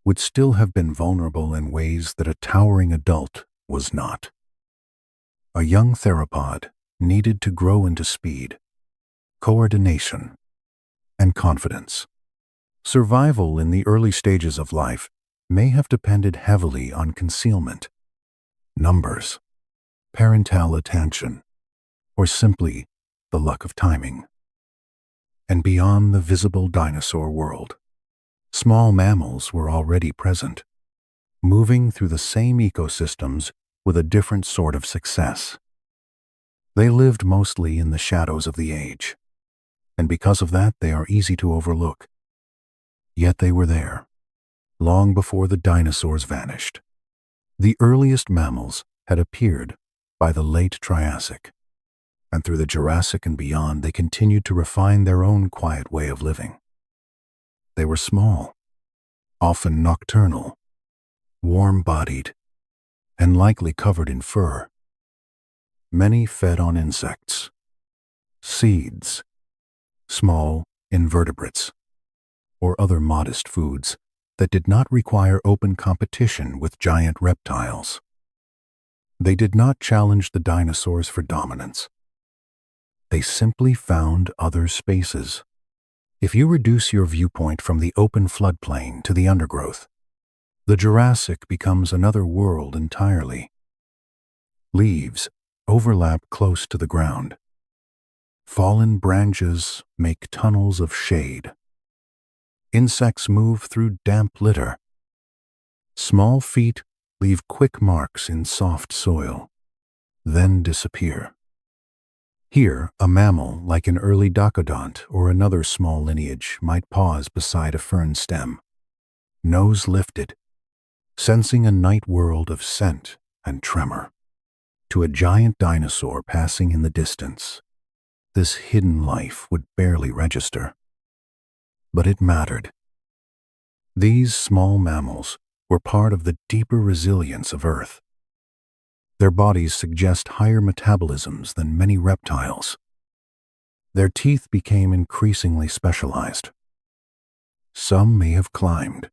would still have been vulnerable in ways that a towering adult was not. A young theropod needed to grow into speed, coordination, and confidence. Survival in the early stages of life may have depended heavily on concealment, numbers, parental attention, or simply the luck of timing. And beyond the visible dinosaur world, small mammals were already present, moving through the same ecosystems with a different sort of success. They lived mostly in the shadows of the age, and because of that they are easy to overlook. Yet they were there, long before the dinosaurs vanished. The earliest mammals had appeared by the late Triassic, and through the Jurassic and beyond they continued to refine their own quiet way of living. They were small, often nocturnal, warm-bodied, and likely covered in fur. Many fed on insects, seeds, small invertebrates, or other modest foods that did not require open competition with giant reptiles. They did not challenge the dinosaurs for dominance. They simply found other spaces. If you reduce your viewpoint from the open floodplain to the undergrowth, the Jurassic becomes another world entirely. Leaves overlap close to the ground. Fallen branches make tunnels of shade. Insects move through damp litter. Small feet leave quick marks in soft soil, then disappear. Here, a mammal like an early docodont or another small lineage might pause beside a fern stem, nose lifted, sensing a night world of scent and tremor. To a giant dinosaur passing in the distance, this hidden life would barely register. But it mattered. These small mammals were part of the deeper resilience of Earth. Their bodies suggest higher metabolisms than many reptiles. Their teeth became increasingly specialized. Some may have climbed.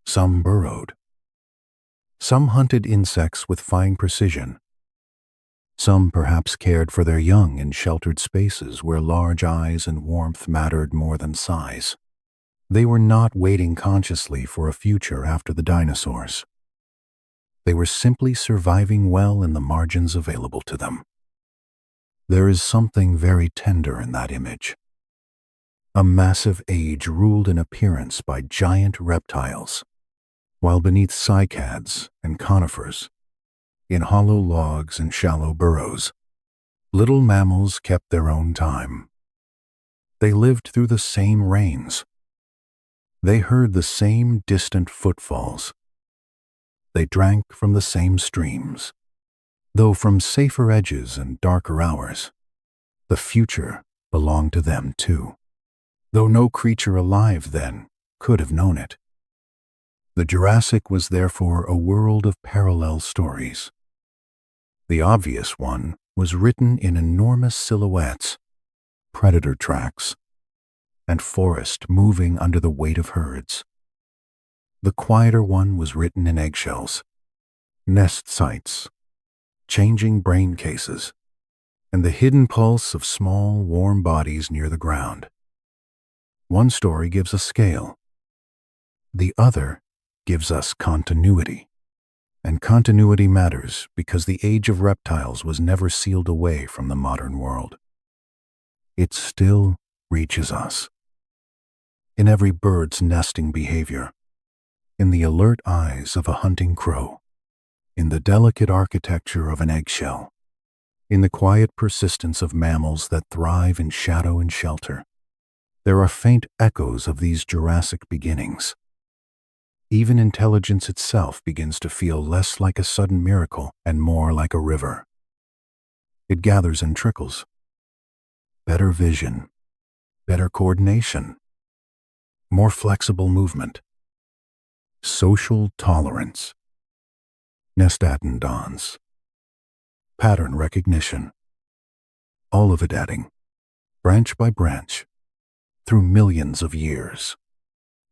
Some burrowed. Some hunted insects with fine precision. Some perhaps cared for their young in sheltered spaces where large eyes and warmth mattered more than size. They were not waiting consciously for a future after the dinosaurs. They were simply surviving well in the margins available to them. There is something very tender in that image. A massive age ruled in appearance by giant reptiles, while beneath cycads and conifers, in hollow logs and shallow burrows. Little mammals kept their own time. They lived through the same rains. They heard the same distant footfalls. They drank from the same streams, though from safer edges and darker hours. The future belonged to them too, though no creature alive then could have known it. The Jurassic was therefore a world of parallel stories. The obvious one was written in enormous silhouettes, predator tracks, and forest moving under the weight of herds. The quieter one was written in eggshells, nest sites, changing brain cases, and the hidden pulse of small, warm bodies near the ground. One story gives a scale. The other gives us continuity. And continuity matters because the age of reptiles was never sealed away from the modern world. It still reaches us. In every bird's nesting behavior, in the alert eyes of a hunting crow, in the delicate architecture of an eggshell, in the quiet persistence of mammals that thrive in shadow and shelter, there are faint echoes of these Jurassic beginnings. Even intelligence itself begins to feel less like a sudden miracle and more like a river. It gathers and trickles. Better vision, better coordination, more flexible movement, social tolerance, nest attendance, pattern recognition, all of it adding, branch by branch, through millions of years,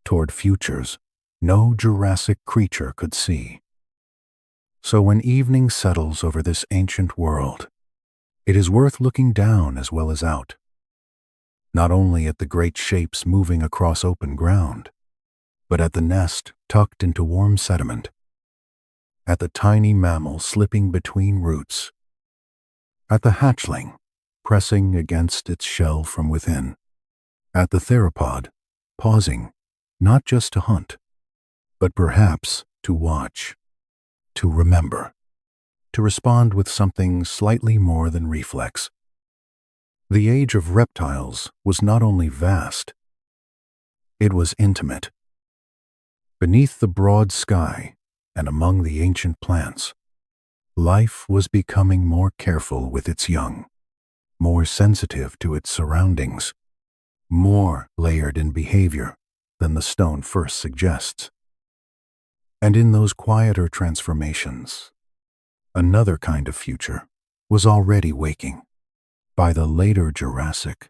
toward futures no Jurassic creature could see. So when evening settles over this ancient world, it is worth looking down as well as out, not only at the great shapes moving across open ground, but at the nest tucked into warm sediment, at the tiny mammal slipping between roots, at the hatchling pressing against its shell from within, at the theropod pausing not just to hunt, but perhaps to watch, to remember, to respond with something slightly more than reflex. The age of reptiles was not only vast, it was intimate. Beneath the broad sky and among the ancient plants, life was becoming more careful with its young, more sensitive to its surroundings, more layered in behavior than the stone first suggests. And in those quieter transformations, another kind of future was already waking. By the later Jurassic,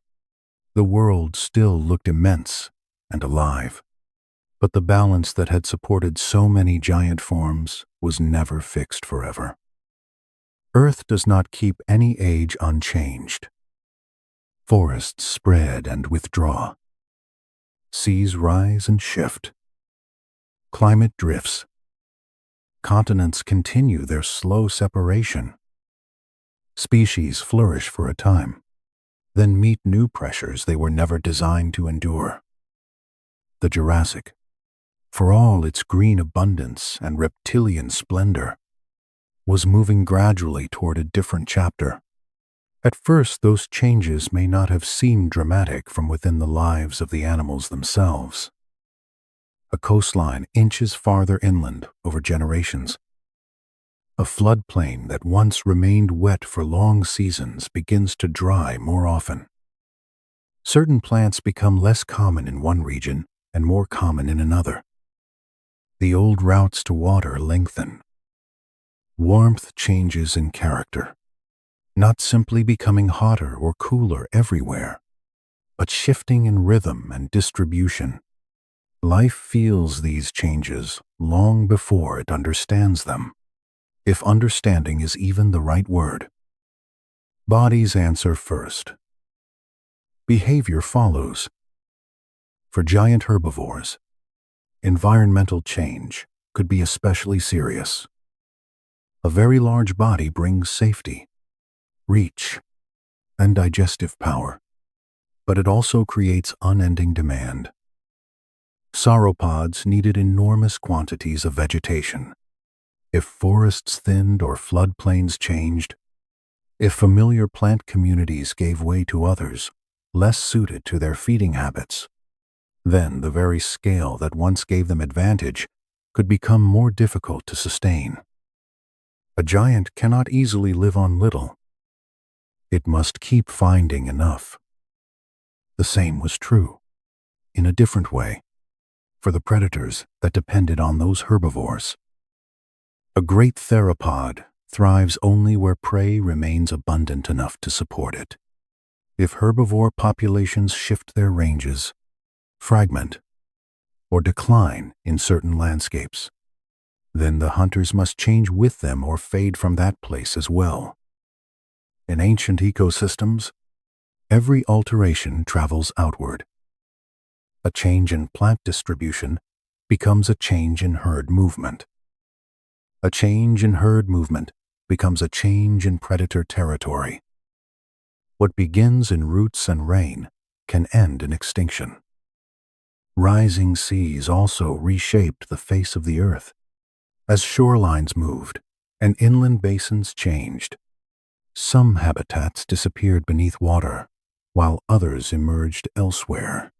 the world still looked immense and alive, but the balance that had supported so many giant forms was never fixed forever. Earth does not keep any age unchanged. Forests spread and withdraw. Seas rise and shift. Climate drifts. Continents continue their slow separation. Species flourish for a time, then meet new pressures they were never designed to endure. The Jurassic, for all its green abundance and reptilian splendor, was moving gradually toward a different chapter. At first, those changes may not have seemed dramatic from within the lives of the animals themselves. A coastline inches farther inland over generations. A floodplain that once remained wet for long seasons begins to dry more often. Certain plants become less common in one region and more common in another. The old routes to water lengthen. Warmth changes in character, not simply becoming hotter or cooler everywhere, but shifting in rhythm and distribution. Life feels these changes long before it understands them, if understanding is even the right word. Bodies answer first. Behavior follows. For giant herbivores, environmental change could be especially serious. A very large body brings safety, reach, and digestive power, but it also creates unending demand. Sauropods needed enormous quantities of vegetation. If forests thinned or floodplains changed, if familiar plant communities gave way to others, less suited to their feeding habits, then the very scale that once gave them advantage could become more difficult to sustain. A giant cannot easily live on little. It must keep finding enough. The same was true, in a different way, for the predators that depended on those herbivores. A great theropod thrives only where prey remains abundant enough to support it. If herbivore populations shift their ranges, fragment, or decline in certain landscapes, then the hunters must change with them or fade from that place as well. In ancient ecosystems, every alteration travels outward. A change in plant distribution becomes a change in herd movement. A change in herd movement becomes a change in predator territory. What begins in roots and rain can end in extinction. Rising seas also reshaped the face of the earth. As shorelines moved and inland basins changed, some habitats disappeared beneath water, while others emerged elsewhere.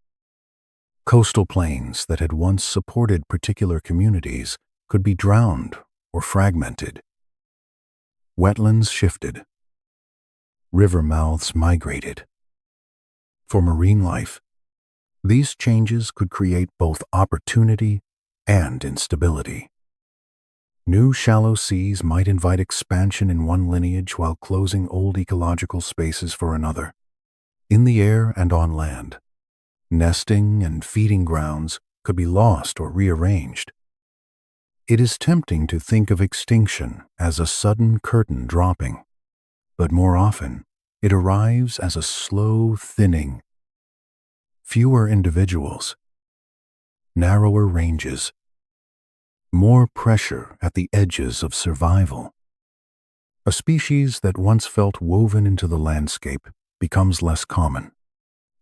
Coastal plains that had once supported particular communities could be drowned or fragmented. Wetlands shifted. River mouths migrated. For marine life, these changes could create both opportunity and instability. New shallow seas might invite expansion in one lineage while closing old ecological spaces for another. In the air and on land, nesting and feeding grounds could be lost or rearranged. It is tempting to think of extinction as a sudden curtain dropping, but more often it arrives as a slow thinning. Fewer individuals, narrower ranges, more pressure at the edges of survival. A species that once felt woven into the landscape becomes less common,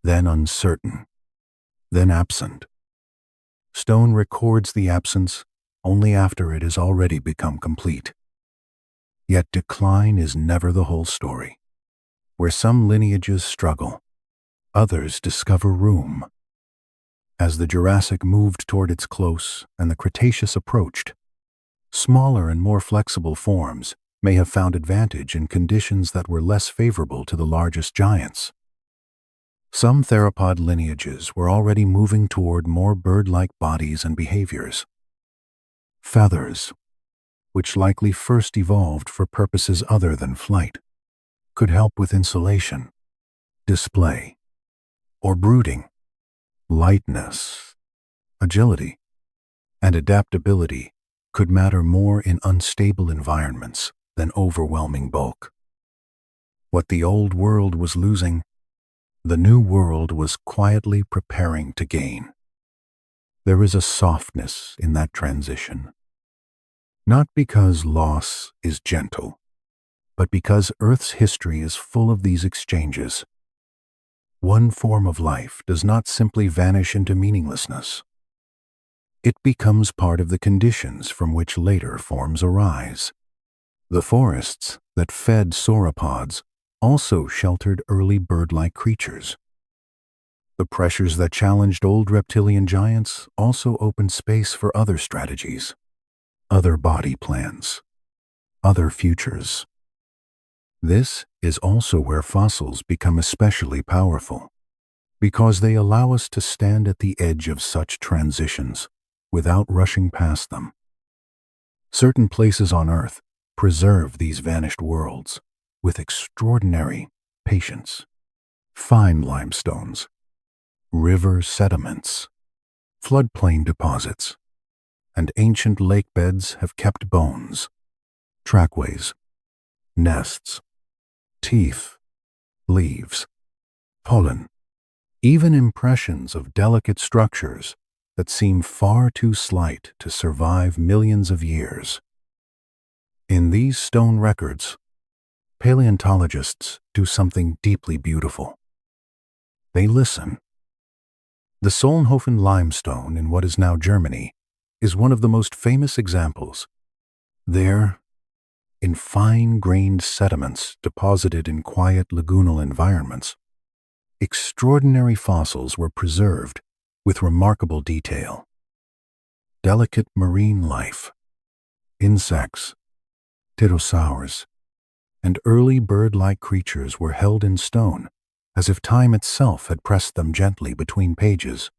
then uncertain, then absent. Stone records the absence only after it has already become complete. Yet decline is never the whole story. Where some lineages struggle, others discover room. As the Jurassic moved toward its close and the Cretaceous approached, smaller and more flexible forms may have found advantage in conditions that were less favorable to the largest giants. Some theropod lineages were already moving toward more bird-like bodies and behaviors. Feathers, which likely first evolved for purposes other than flight, could help with insulation, display, or brooding. Lightness, agility, and adaptability could matter more in unstable environments than overwhelming bulk. What the old world was losing, the new world was quietly preparing to gain. There is a softness in that transition. Not because loss is gentle, but because Earth's history is full of these exchanges. One form of life does not simply vanish into meaninglessness. It becomes part of the conditions from which later forms arise. The forests that fed sauropods also sheltered early bird-like creatures. The pressures that challenged old reptilian giants also opened space for other strategies, other body plans, other futures. This is also where fossils become especially powerful, because they allow us to stand at the edge of such transitions without rushing past them. Certain places on Earth preserve these vanished worlds with extraordinary patience. Fine limestones, river sediments, floodplain deposits, and ancient lake beds have kept bones, trackways, nests, teeth, leaves, pollen, even impressions of delicate structures that seem far too slight to survive millions of years. In these stone records, paleontologists do something deeply beautiful. They listen. The Solnhofen limestone in what is now Germany is one of the most famous examples. There, in fine-grained sediments deposited in quiet lagoonal environments, extraordinary fossils were preserved with remarkable detail. Delicate marine life, insects, pterosaurs, and early bird-like creatures were held in stone, as if time itself had pressed them gently between pages.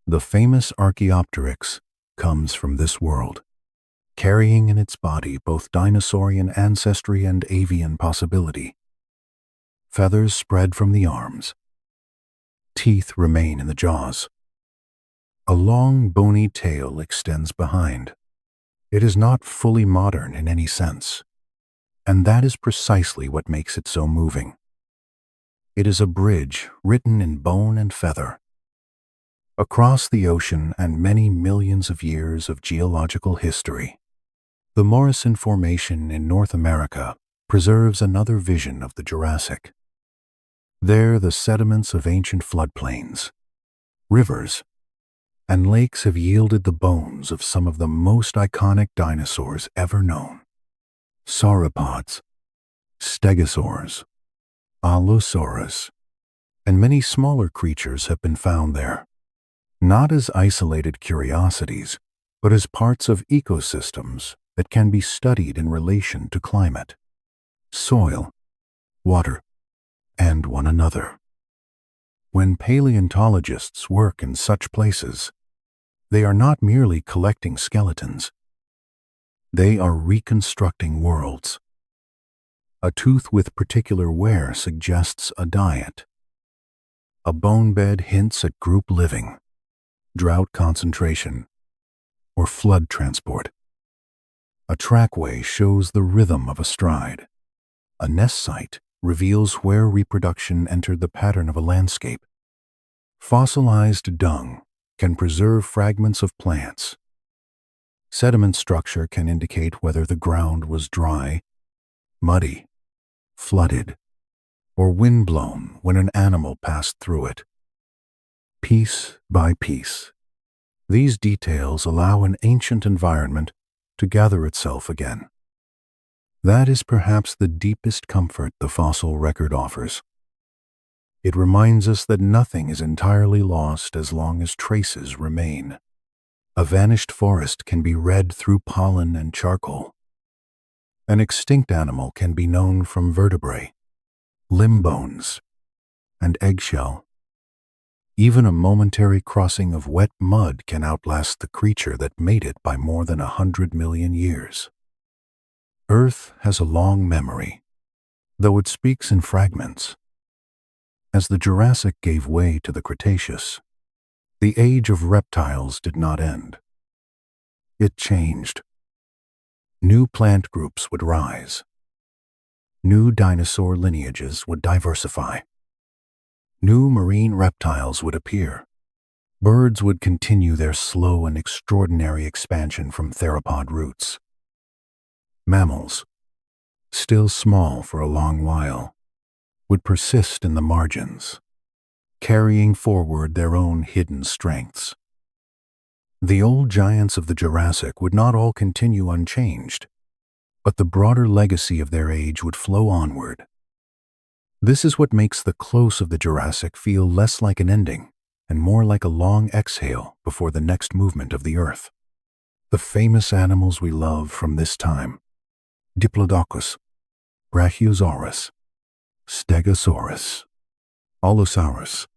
The famous Archaeopteryx comes from this world, carrying in its body both dinosaurian ancestry and avian possibility. Feathers spread from the arms. Teeth remain in the jaws. A long, bony tail extends behind. It is not fully modern in any sense, and that is precisely what makes it so moving. It is a bridge written in bone and feather. Across the ocean and many millions of years of geological history, the Morrison Formation in North America preserves another vision of the Jurassic. There, the sediments of ancient floodplains, rivers, and lakes have yielded the bones of some of the most iconic dinosaurs ever known. Sauropods, stegosaurs, allosaurus, and many smaller creatures have been found there, not as isolated curiosities, but as parts of ecosystems that can be studied in relation to climate, soil, water, and one another. When paleontologists work in such places, they are not merely collecting skeletons. They are reconstructing worlds. A tooth with particular wear suggests a diet. A bone bed hints at group living, drought concentration, or flood transport. A trackway shows the rhythm of a stride. A nest site reveals where reproduction entered the pattern of a landscape. Fossilized dung can preserve fragments of plants. Sediment structure can indicate whether the ground was dry, muddy, flooded, or windblown when an animal passed through it. Piece by piece, these details allow an ancient environment to gather itself again. That is perhaps the deepest comfort the fossil record offers. It reminds us that nothing is entirely lost as long as traces remain. A vanished forest can be read through pollen and charcoal. An extinct animal can be known from vertebrae, limb bones, and eggshell. Even a momentary crossing of wet mud can outlast the creature that made it by more than 100 million years. Earth has a long memory, though it speaks in fragments. As the Jurassic gave way to the Cretaceous, the age of reptiles did not end. It changed. New plant groups would rise. New dinosaur lineages would diversify. New marine reptiles would appear. Birds would continue their slow and extraordinary expansion from theropod roots. Mammals, still small for a long while, would persist in the margins, carrying forward their own hidden strengths. The old giants of the Jurassic would not all continue unchanged, but the broader legacy of their age would flow onward. This is what makes the close of the Jurassic feel less like an ending and more like a long exhale before the next movement of the Earth. The famous animals we love from this time, Diplodocus, Brachiosaurus, Stegosaurus, Allosaurus,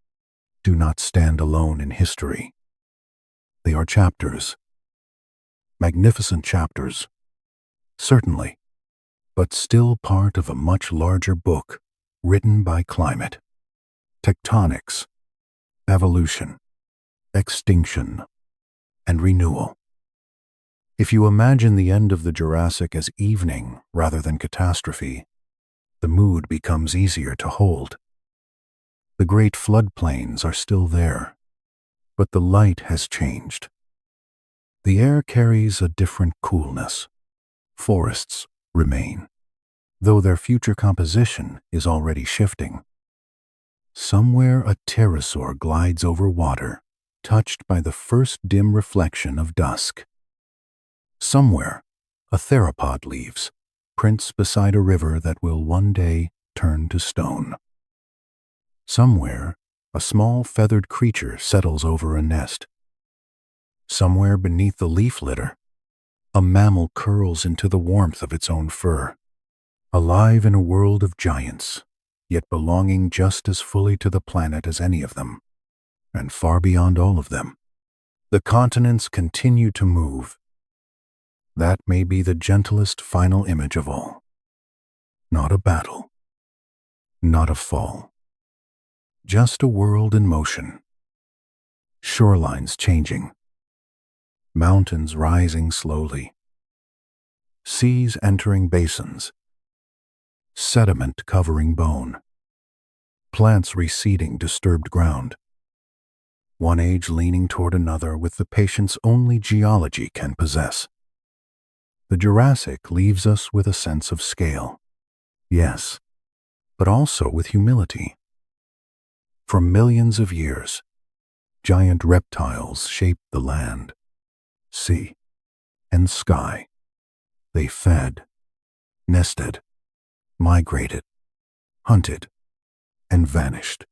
do not stand alone in history. They are chapters, magnificent chapters, certainly, but still part of a much larger book written by climate, tectonics, evolution, extinction, and renewal. If you imagine the end of the Jurassic as evening rather than catastrophe, the mood becomes easier to hold. The great floodplains are still there, but the light has changed. The air carries a different coolness. Forests remain, though their future composition is already shifting. Somewhere a pterosaur glides over water, touched by the first dim reflection of dusk. Somewhere A theropod leaves, prints beside a river that will one day turn to stone. Somewhere, a small feathered creature settles over a nest. Somewhere beneath the leaf litter, a mammal curls into the warmth of its own fur, alive in a world of giants, yet belonging just as fully to the planet as any of them, and far beyond all of them. The continents continue to move. That may be the gentlest final image of all. Not a battle, not a fall, just a world in motion. Shorelines changing, mountains rising slowly, seas entering basins, sediment covering bone, plants receding disturbed ground, one age leaning toward another with the patience only geology can possess. The Jurassic leaves us with a sense of scale, yes, but also with humility. For millions of years, giant reptiles shaped the land, sea, and sky. They fed, nested, migrated, hunted, and vanished.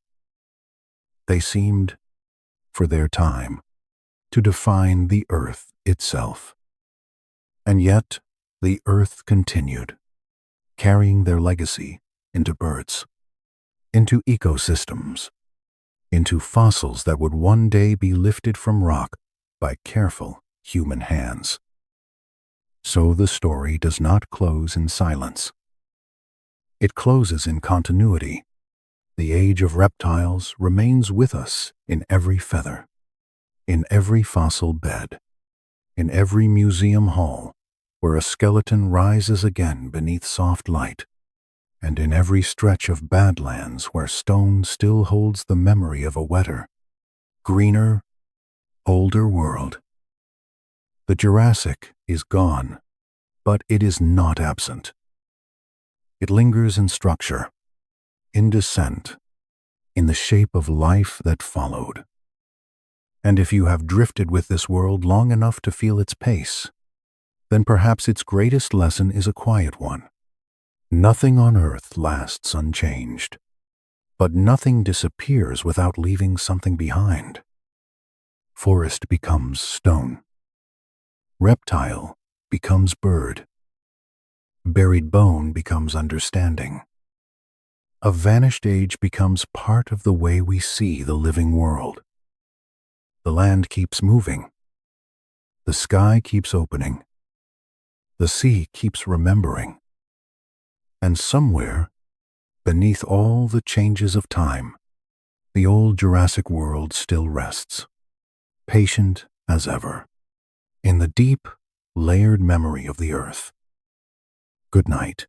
They seemed, for their time, to define the earth itself. And yet, the earth continued, carrying their legacy into birds, into ecosystems, into fossils that would one day be lifted from rock by careful human hands. So the story does not close in silence. It closes in continuity. The age of reptiles remains with us in every feather, in every fossil bed, in every museum hall where a skeleton rises again beneath soft light, and in every stretch of badlands where stone still holds the memory of a wetter, greener, older world. The Jurassic is gone, but it is not absent. It lingers in structure, in descent, in the shape of life that followed. And if you have drifted with this world long enough to feel its pace, then perhaps its greatest lesson is a quiet one. Nothing on earth lasts unchanged, but nothing disappears without leaving something behind. Forest becomes stone. Reptile becomes bird. Buried bone becomes understanding. A vanished age becomes part of the way we see the living world. The land keeps moving. The sky keeps opening. The sea keeps remembering. And somewhere, beneath all the changes of time, the old Jurassic world still rests, patient as ever, in the deep, layered memory of the earth. Good night.